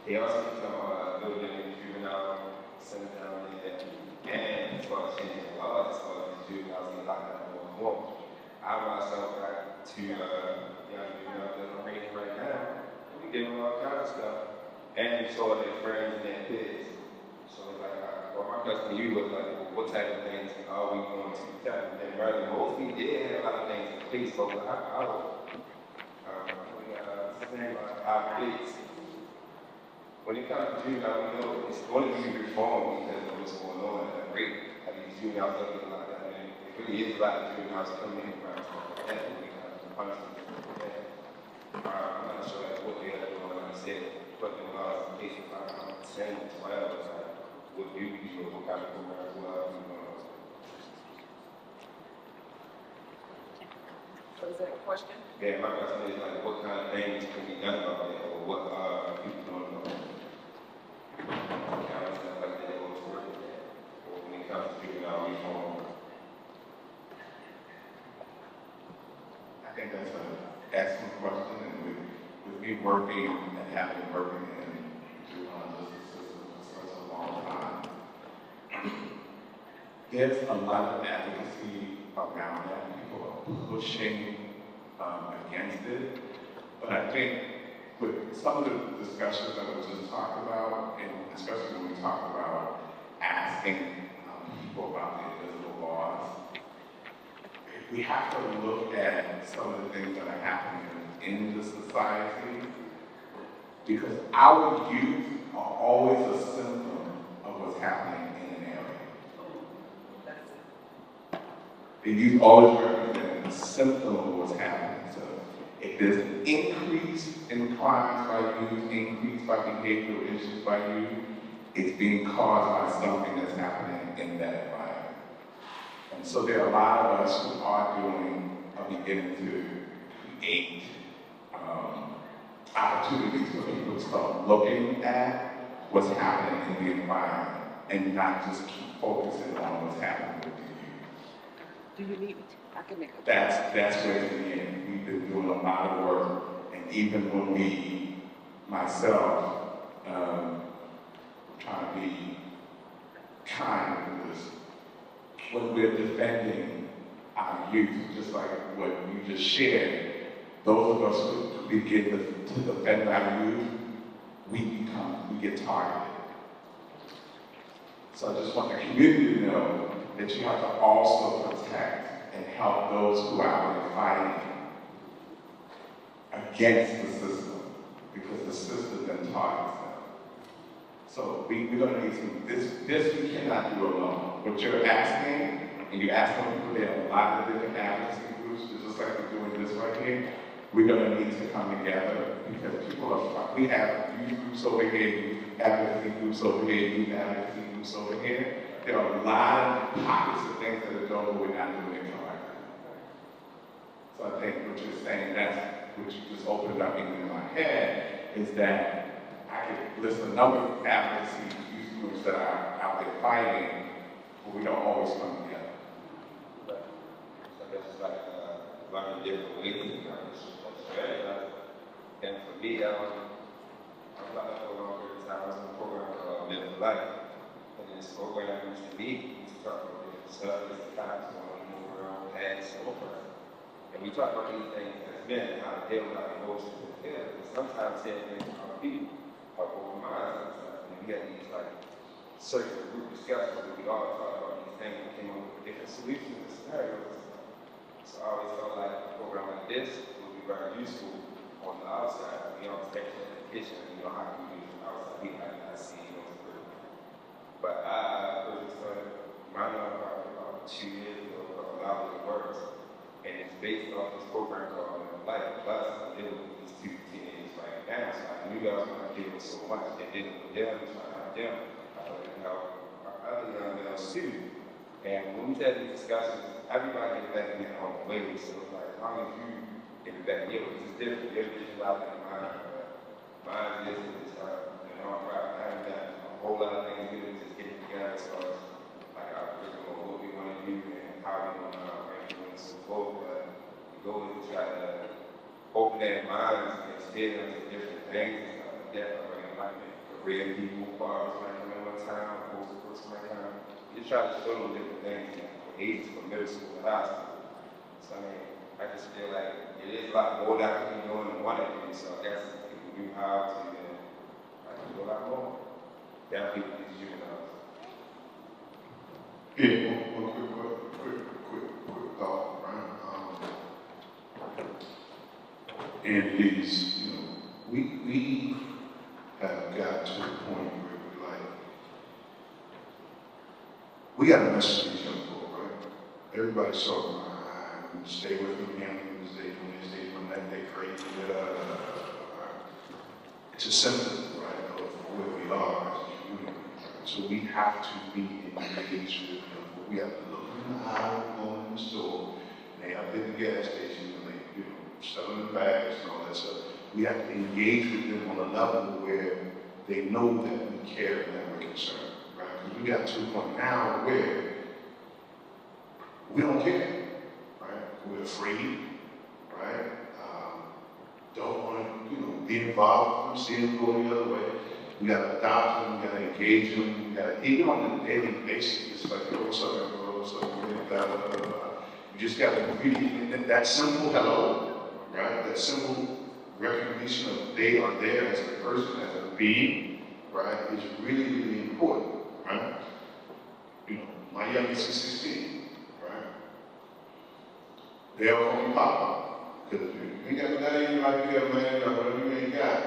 They also keep talking about building juvenile center down there, and as far as changing the laws, as far as juveniles get locked up more and more. I myself got to young juveniles that are raised right now, and we give them all kinds of stuff, and we saw their friends and their kids. So it's like, well, my question to you was like, well, what type of things are we going to tell? And rather, most we did have a lot of things in place, but we got saying about our kids. When it comes to juvenile, we know it's going to be reformed because of what's going on at that rate. I mean, juveniles are getting like that, and it really is a lot of juveniles coming in around stuff like that. We have to punish them for that. I'm not sure that's what they're doing, like I said, putting them laws in case if I'm 10 or 12, it's like, what do you do, what kind of programs will I be going on? So is that a question? Yeah, my question is like, what kind of things can be done about that, or what are people doing about that? Kind of stuff like that, or when it comes to juvenile reform. I think that's an excellent question, and with me working and having working in juvenile justice system for such a long time, there's a lot of advocacy around that. People are pushing against it. But I think with some of the discussions that we just talked about, and especially when we talk about asking people about the invisible laws, we have to look at some of the things that are happening in the society, because our youth are always a symptom of what's happening in an area. The youth always represent a symptom of what's happening. So if there's an increase in crimes by youth, increase by behavioral issues by youth, it's being caused by something that's happening in that environment. And so there are a lot of us who are beginning to create opportunities for people to start looking at what's happening in the environment and not just keep focusing on what's happening with the youth. Do you need me to? I can make a. That's where in the end, we've been doing a lot of work, and even when myself, trying to be kind with this, when we're defending our youth, just like what you just shared, those of us who begin to defend our youth, we get targeted. So I just want the community to know that you have to also protect and help those who are out there fighting against the system, because the system then targets them. So we're going to need some, this we cannot do alone. What you're asking, and you're asking people, there are a lot of different advocacy groups, just like we're doing this right here. We're going to need to come together, because people are, we have youth groups over here, youth advocacy groups over here, youth advocacy groups over here. There are a lot of pockets of things that are done, but we're not doing it collectively. So I think what you're saying, that's what you just opened up even in my head, is that I could list a number of advocacy youth groups that are out there fighting, but we don't always come together. So that's like learning different ways. And for me, I'm like for a long period of time, I was in a program called Live for Life. And in this program, used to meet, we used to talk about different stuff, different times, move around, past, and over. And we talk about these things as men, how to deal with our emotions and feelings. Sometimes saying things to our people are over minds sometimes. And we had these like circular group discussions where we all talk about these things and came up with different solutions and scenarios. So I always felt like a program like this would be very useful on the outside. We don't take in the kitchen, you know, how can we do it outside? We might not see, you know, but I first started my nonprofit about 2 years ago called Allowing It Works. And it's based off this program called Life Plus. I'm dealing with these two teenagers right now. So I knew I was going to deal with so much. They dealing with them, trying to help them. I thought they could help our other young males too. And when we had these discussions, everybody get back in their own way. So it's like, as long as you get back, you know, it's different. Your vision out in mine. Mine is this, you know, I haven't done a whole lot of things with it, just getting together as far as like our curriculum, what we want to do and how we want to and so forth. But the goal is to try to open their minds and steer them to different things and stuff like that. Like career people, bars might come in one time, most person might come. You try to show them different things from ages from middle school to high school. So I mean, I just feel like it is a lot more that I can be doing than one of these. So I guess if we knew how to, then I can do a lot more. Down people these juveniles. Yeah, one quick thought, right? And these, you know, we have got to the point where we're like, we got a message to these young people, right? Everybody's talking about, stay with them, young, stay from this, stay from that, they crazy, It's a symptom, right, of where we are as a community. So we have to be engaged with them. We have to look in the aisle, go in the store, and they up in the gas station, and they, you know, selling the bags and all that stuff. We have to engage with them on a level where they know that we care and that we're concerned, right? Because we got to a point now where we don't care, right? We're afraid, right? Don't want to, you know, be involved, see them go the other way. We got to adopt them, we got to engage them, we got to, even on a daily basis, it's like, oh, what's up, blah, blah, blah. You just got to really, that simple hello, right? That simple recognition of they are there as a person, as a being, right, is really, really important, right? You know, my youngest is 16, right? They'll call me Papa, because if you ain't got that in your life, you got man, or whatever you ain't got,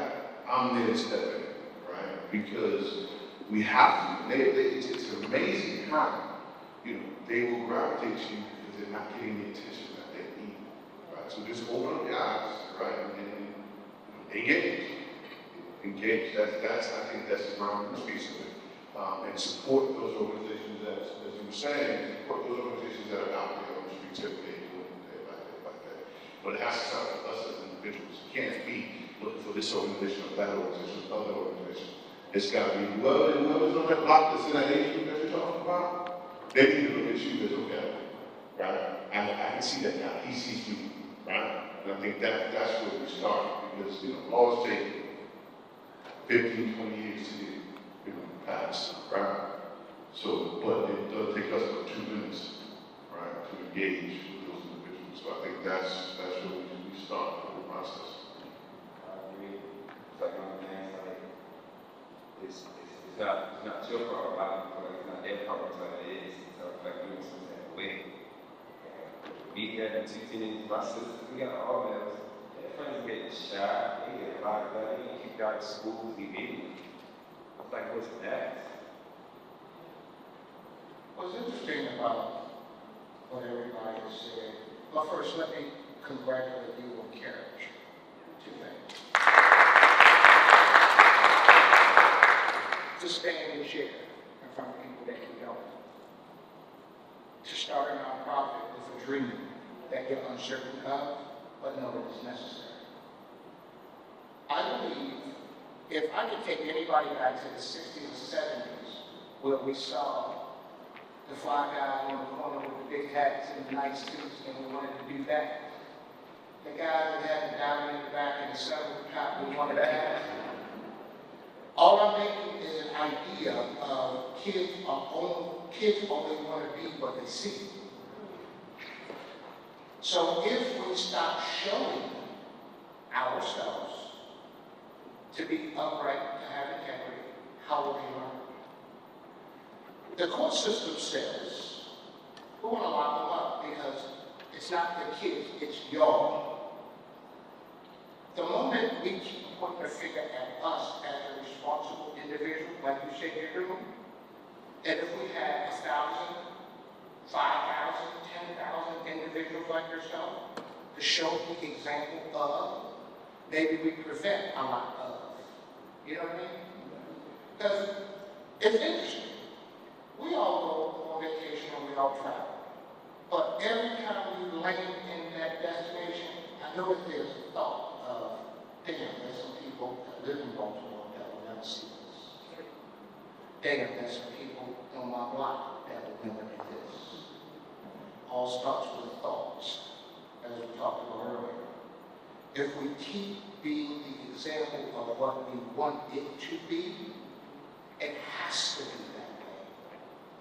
I'm there to step in, right? Because we have to. It's amazing how, you know, they will gravitate to you because they're not getting the attention that they need, right? So just open up your eyes, right, and engage. That's I think that's the ground piece of it, and support those organizations as you were saying, support those organizations that are out there on the streets every day doing like that. But it has to start with us as individuals. It can't be looking for this organization or that organization or other organization. It's got to be whoever's on that block that's in that age group that you're talking about. They need to look at you as okay, right? And I can see that now. He sees you, right? And I think that's where we start, because you know laws take 15, 20 years to get, you know, passed, right? So, but it does take us about 2 minutes, right, to engage with those individuals. So I think that's where we start the process. I agree. It's like one of the things, like, it's not your fault. A lot of people, like, it's not their fault, it's like it is. So it's like doing something that way. We got the 2 teenage my sisters, we got all males. Their friends getting shot, they get locked up, they get kicked out of school, we need it. It's like, what's next? What's interesting about what everybody has said, well, first, let me congratulate you on courage. 2 things. To stand and share in front of people that you don't. To start a nonprofit with a dream that you're uncertain of, but know it is necessary. I believe if I could take anybody back to the 60s and 70s, where we saw the fly guy on the corner with the big hats and the nice suits, and we wanted to do that. The guy that had the diamond in the back and the sun at the top, we wanted that. All I'm making is an idea of kids only want to be what they see. So if we stop showing ourselves to be upright, to have integrity, how will we learn? The court system says, we want to lock them up because it's not the kids, it's y'all. The moment we keep putting a finger at us as a responsible individual, like you said you're doing, and if we had 1,000, 5,000, 10,000 individuals like yourself to show the example of, maybe we prevent a lot of. You know what I mean? Because it's interesting. We all go on vacation and we all travel. But every time we land in that destination, I know that there's a thought of, damn, there's some people that live in Baltimore that will never see this. Damn, there's some people on my block that will never do this. All starts with thoughts, as we talked about earlier. If we keep being the example of what we want it to be, it has to be that way.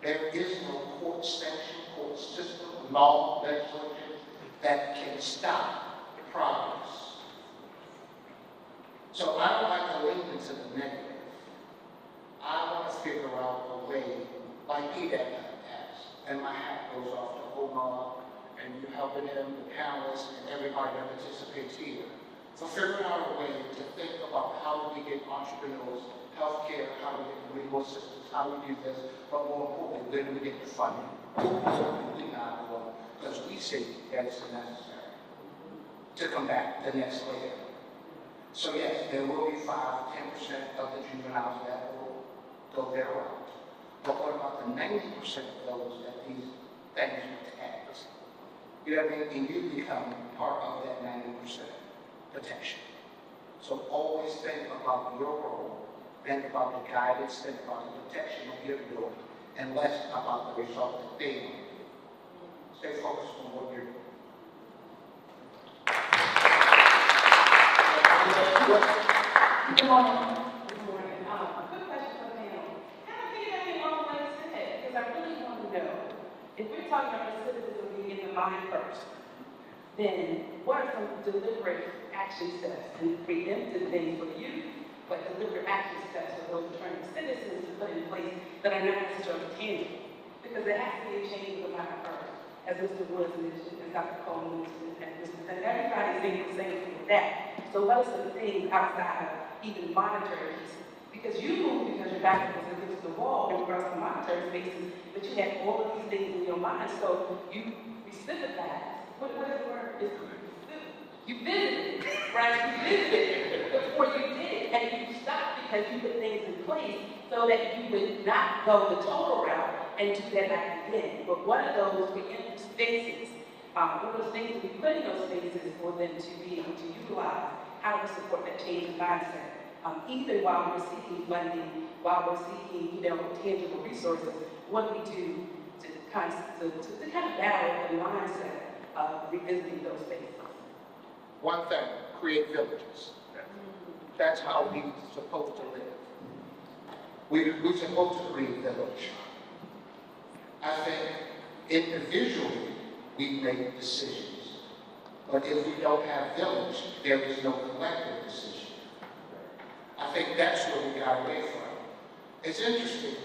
There is no court sanction, court system, law, legislation that can stop progress. So I don't like to lean into the negative. I want to figure out a way, like EDAC has, and my hat goes off to Omar, and you helping them, the panelists, and everybody that participates here, for figuring out a way to think about how do we get entrepreneurs, healthcare, how do we get the legal assistance, how do we do this, but more importantly, where do we get the funding? Absolutely not alone, because we see that it's necessary to combat the next layer. So yes, there will be 5 to 10% of the juveniles that will go their route. But what about the 90% of those that these things protect? You know what I mean? And you become part of that 90% protection. So always think about your role, think about the guidance, think about the protection of your door, and less about the result that they want. Stay focused on what you're doing. Good morning. Good morning. Quick question for the panel. Kind of piggybacking on what I said, because I really want to know, if we're talking about recidivism being in the mind first, then what are some deliberate action steps and preemptive things for the youth, but deliberate action steps for those returning citizens to put in place that are not necessarily tangible? Because there has to be a change of the mind first, as Mr. Woods mentioned, and Dr. Coleman mentioned, and everybody's saying the same thing with that. So what are some things outside of even monetary pieces? Because you move because your back was against the wall in regards to monetary spaces, but you had all of these things in your mind, so you reciprocate. What is the word? You visited, right? You visited before you did, and you stopped because you put things in place so that you would not go the total route and do that back again. But what are those preemptive spaces? What are those things that we put in those spaces for them to be able to utilize? How do we support that change in mindset? Even while we're seeking funding, while we're seeking, tangible resources, what do we do to kind of battle the mindset of revisiting those spaces? One thing, create villages. That's how we're supposed to live. We're supposed to create village. I think individually we make decisions, but if we don't have village, there is no collective decision. I think that's where we got away from. It's interesting,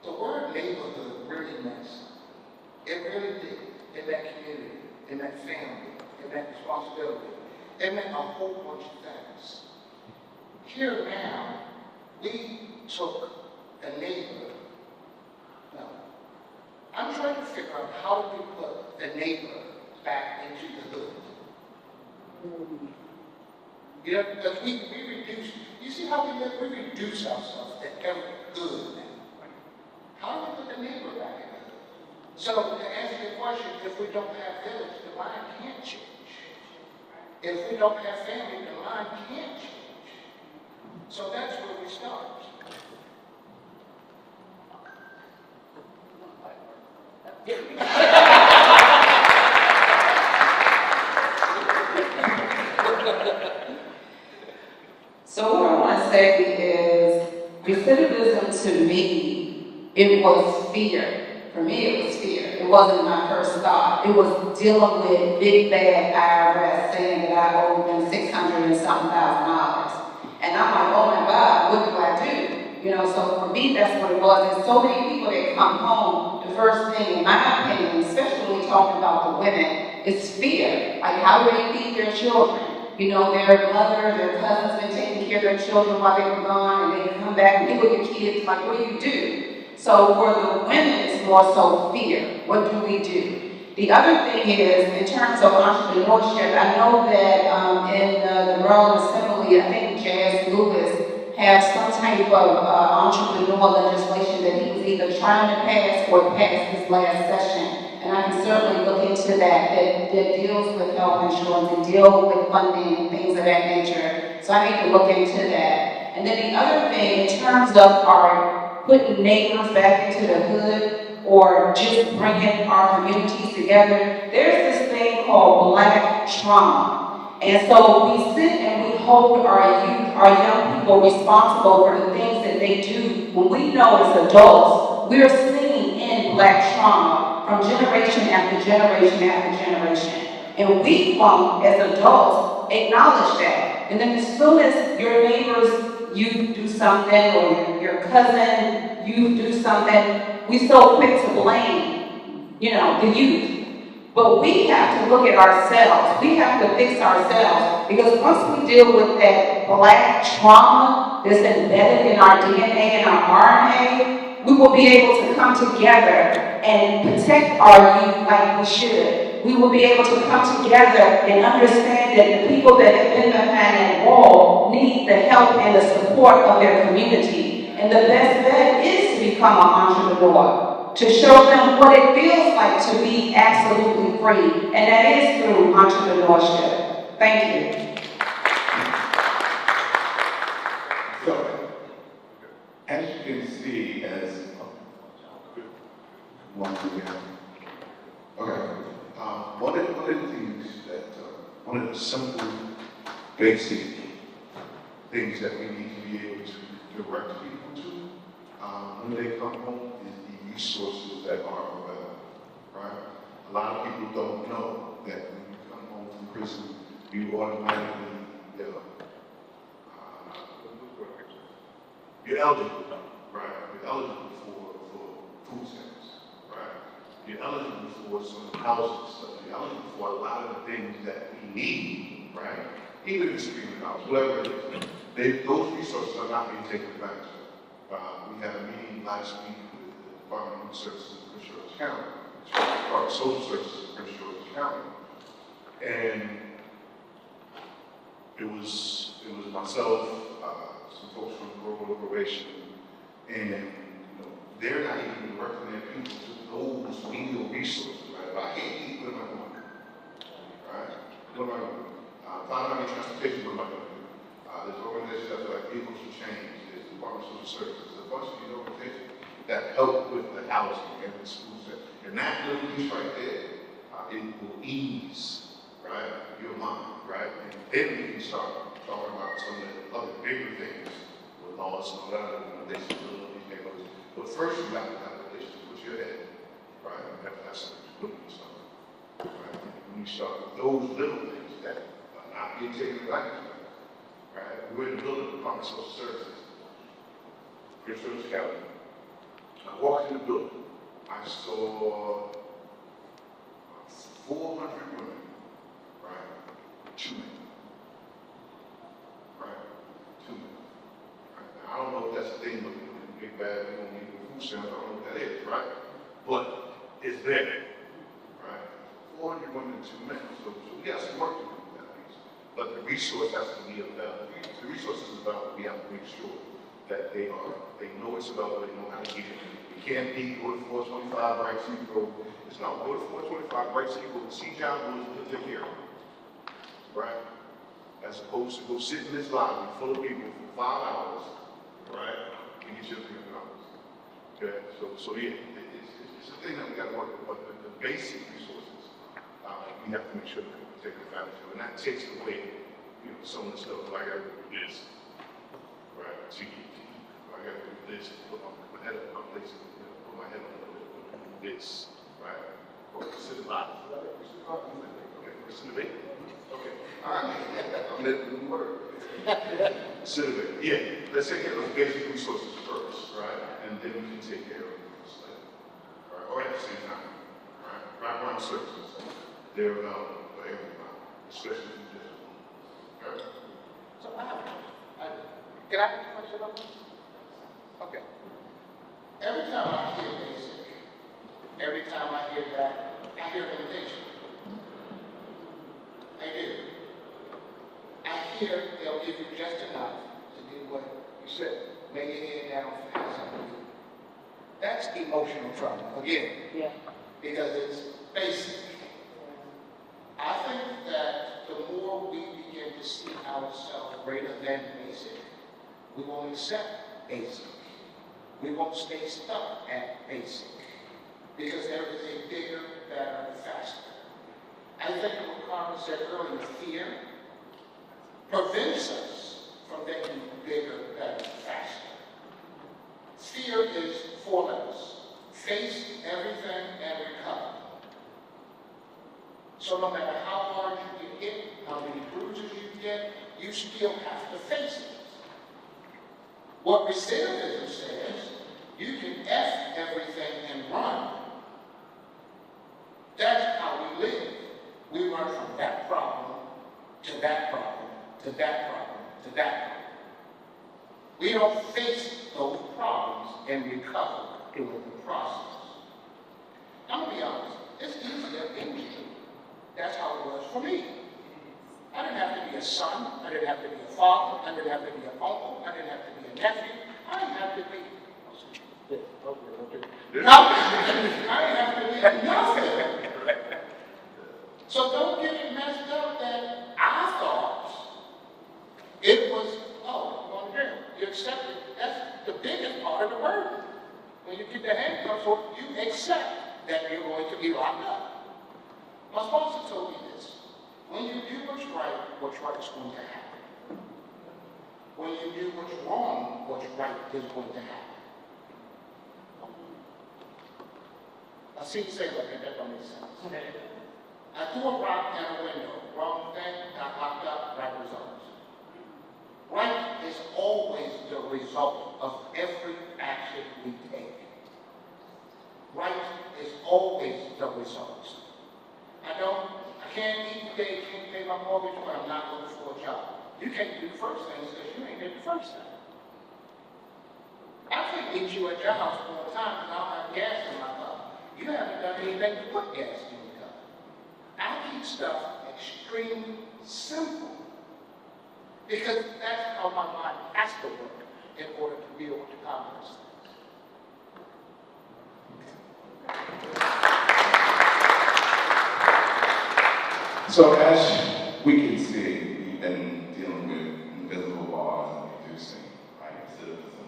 the word neighborhood really meant something. It really did, in that community, in that family, in that responsibility. It meant a whole bunch of things. Here now, we took a neighbor. No, I'm trying to figure out how do we put the neighbor back into the hood. Because we reduce, you see how we live? We reduce ourselves to every good. How do we put the neighbor back in the hood? So to answer your question, if we don't have village, the line can't change. If we don't have family, the line can't change. So that's where we start. So what I want to say is, recidivism to me, it was fear. For me, it was fear. It wasn't my first thought. It was dealing with big bad IRS saying that I owe them $600 and something thousand. And I'm like, oh my God, what do I do? So for me, that's what it was. And so many people that come home, the first thing, in my opinion, especially when we talk about the women, is fear. Like, how do they feed their children? Their mother, their cousin's been taking care of their children while they were gone, and they come back and get with your kids, like, what do you do? So for the women, it's more so fear. What do we do? The other thing is, in terms of entrepreneurship, I know that in the Maryland Assembly, I think Jazz Lewis has some type of entrepreneur legislation that he was either trying to pass or passed this last session. And I can certainly look into that deals with health insurance and deal with funding and things of that nature. So I need to look into that. And then the other thing, in terms of our putting neighbors back into the hood or just bringing our communities together, there's this thing called Black trauma. And so we sit and we hold our youth, our young people responsible for the things that they do when we know as adults, we're sitting in Black trauma from generation after generation after generation. And we won't, as adults, acknowledge that. And then as soon as your neighbors, you do something, or your cousin, you do something, we so quick to blame, the youth. But we have to look at ourselves. We have to fix ourselves. Because once we deal with that Black trauma that's embedded in our DNA and our RNA, we will be able to come together and protect our youth like we should. We will be able to come together and understand that the people that have been behind that wall need the help and the support of their community. And the best bet is to become an entrepreneur, to show them what it feels like to be absolutely free. And that is through entrepreneurship. Thank you. So, as you can see, one of the things that, one of the simple, basic things that we need to be able to direct people to when they come home is the resources that are available, right? A lot of people don't know that when you prison, you automatically, you're eligible, right? You're eligible for food stamps, right? You're eligible for some housing stuff. You're eligible for a lot of the things that we need, right? Even if it's streaming house, whatever it is. Those resources are not being taken advantage of. We had a meeting last week with the Department of Human Services in Prince George's County, Department of Social Services in Prince George's County, and it was myself, some folks from Rural Probation, and they're not even directing their people to those meal resources, right? If I can't eat, what am I going to do? Right? What am I going to do? If I don't have any transportation, what am I going to do? There's organizations out there like Vehicles for Change, there's the Department of Social Services, there's a bunch of these organizations that help with the housing and the school sector. And that little piece right there, it will ease, right, your mind, right? And then we can start talking about some of the other bigger things with laws and all that, these neighborhoods. But first, you have to have a relationship with your head, right? You have to have something to put in something, right? When you start with those little things that are not being taken advantage of, right? We're in the building of the Department of Social Services, Prince George's County. I walked in the building. I saw 400 women, right? 2 men, right? 2 men. Right? Now, I don't know if that's a thing, but big bad, we don't need a food stamp, I don't know what that is, right? But it's there, right? 400 women and 2 men. So we got some work to do with that piece. But the resource has to be available. The resource is available. We have to make sure that they know it's available, they know how to get it. You can't be go to 425 Bright Sea Road. It's not go to 425 Bright Sea Road, see John Lewis and take care of it. Right? As opposed to go sit in this lobby full of people for 5 hours, right? And get your $300. Okay? So yeah, it's a thing that we got to work with, but the basic resources, we have to make sure that people take advantage of, and that takes away, some of the stuff like I gotta do this, right? To eat. I gotta do this, put my head up, put my head on this, right? Or sit in the bottom. Okay, sit in the bed. Okay, all right. I'm letting them work. Sit in the bed. Yeah, let's take care of those basic resources first, right? And then we can take care of things later. All right, or at the same time, right? Wraparound services, they're available for everybody, especially if you just right? So I have a question. Can I ask a question on this? Okay. Every time I hear basic, every time I hear that, I hear limitation. I do. I hear they'll give you just enough to do what you said. Lay your head down, find something to do. That's emotional trauma, again. Yeah. Because it's basic. I think that the more we begin to see ourselves greater than basic, we won't accept basic. We won't stay stuck at basic. Because there is a bigger, better, faster. I think what Carmen said earlier, fear prevents us from thinking bigger, better, faster. Fear is 4 letters. Face everything and recover. So no matter how hard you get hit, how many bruises you get, you still have to face it. What recidivism says, you can F everything and run. That's how we live. We run from that problem to that problem, to that problem, to that problem. We don't face those problems and recover through the process. I'm gonna be honest, it's easier in me. That's how it was for me. I didn't have to be a son, I didn't have to be a father, I didn't have to be an uncle, I didn't have to be a nephew, I didn't have to be nothing. I didn't have to be nothing. So don't get it messed up that I thought it was, oh, going to jail. You accept it. That's the biggest part of the burden. When you get the handcuffs on, you accept that you're going to be locked up. My sponsor told me this. When you do what's right is going to happen. When you do what's right is going to happen. I see you say like that don't make sense. I threw a rock at a window. the wrong thing, got locked up, right results. Right is always the result of every action we take. Right is always the result. I can't eat today, can't pay my mortgage, but I'm not looking for a job. You can't do the first things because you ain't did the first thing. I can get you at your house all the time because I don't have gas in my car. You haven't done anything to put gas in your car. I keep stuff extremely simple because that's how my mind has to work in order to be able to accomplish things. So as we can see, we've been dealing with invisible laws and reducing recidivism.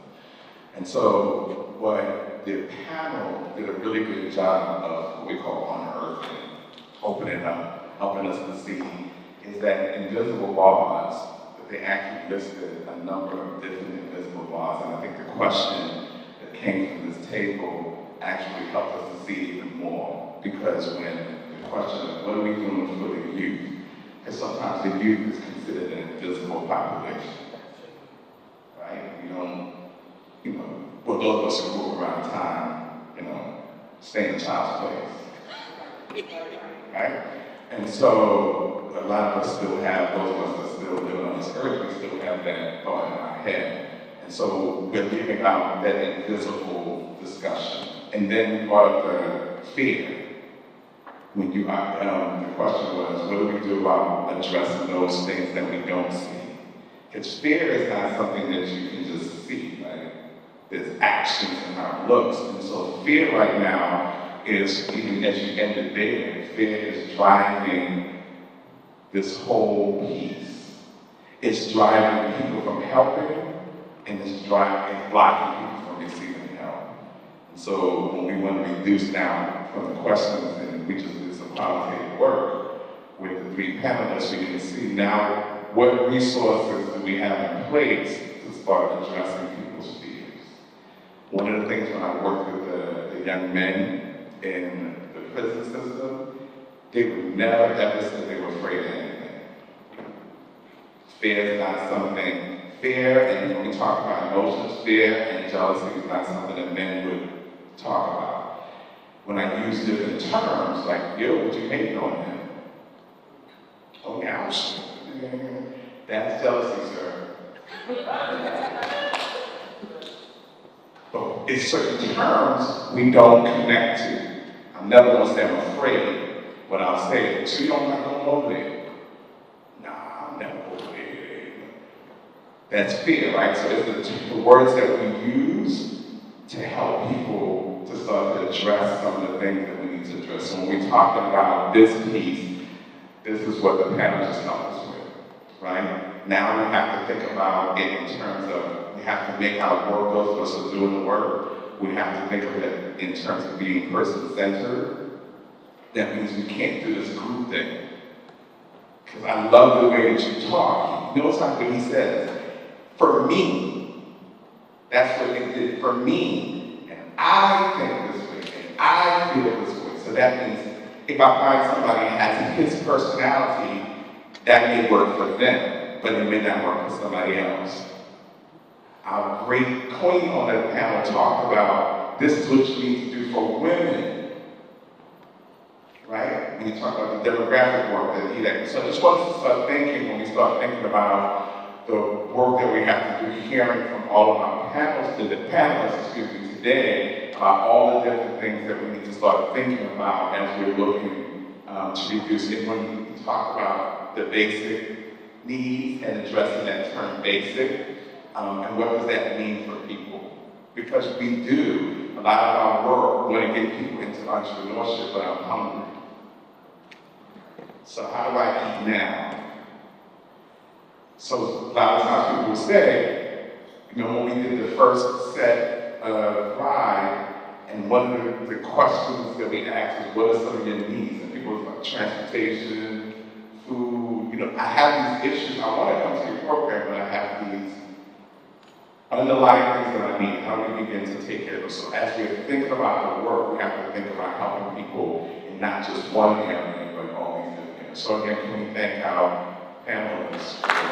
And so what the panel did a really good job of what we call unearthing, opening up, helping us to see is that invisible laws, that they actually listed a number of different invisible laws. And I think the question that came from this table actually helped us to see even more. Because when the question of what are we doing for the youth, because sometimes the youth is considered an invisible population, right? We don't, well, those of us who move around town, stay in a child's place, right? And so a lot of us still have, those of us that still live on this earth, we still have that thought in our head. And so we're leaving out that invisible discussion. And then we brought up the fear. When the question was, what do we do about addressing those things that we don't see? Because fear is not something that you can just see, right? There's actions and how it looks. And so fear right now is, even as you ended there, fear is driving this whole piece. It's driving people from helping, and it's blocking people from receiving help. And so when we want to reduce down from the questions, and we just did some qualitative work with the three panelists, we can see now what resources do we have in place to start addressing people's fears. One of the things when I worked with the young men in the prison system, they would never ever say they were afraid of anything. Fear is not something, fear, and when we talk about emotions, fear and jealousy is not something that men would talk about. When I use different terms, like, yo, what you hating on him? Oh, yeah, that's jealousy, sir. But in certain terms, we don't connect to. I'm never going to say I'm afraid, but I'll say, so you don't like going over there? Nah, I'm never over there. That's fear, right? So it's the words that we use to help people to start to address some of the things that we need to address. So when we're talking about this piece, this is what the panelists help us with, right? Now we have to think about it in terms of, we have to make our work, those of us who are doing the work, we have to think of it in terms of being person-centered. That means we can't do this group thing. Because I love the way that you talk. You know something he says, for me, that's what it did for me, and I think this way, and I feel this way. So that means if I find somebody who has his personality, that may work for them, but it may not work for somebody else. Our great queen on that panel talked about this is what you need to do for women, right? When you talk about the demographic work that he did. So I just want us to start thinking, when we start thinking about the work that we have to do, hearing from all of our panelists today, about all the different things that we need to start thinking about as we're looking to reduce it. When we talk about the basic needs and addressing that term basic, and what does that mean for people? Because we do, a lot of our work, we want to get people into entrepreneurship, but I'm hungry. So how do I eat now? So a lot of times people will say, when we did the first set of RIDE, and one of the questions that we asked is, what are some of your needs? And people were like, transportation, food, I have these issues, I want to come to your program, but I have these underlying things that I need. How do we begin to take care of them? So as we're thinking about the work, we have to think about helping people in not just one area, but all these different So again, can we thank our panelists for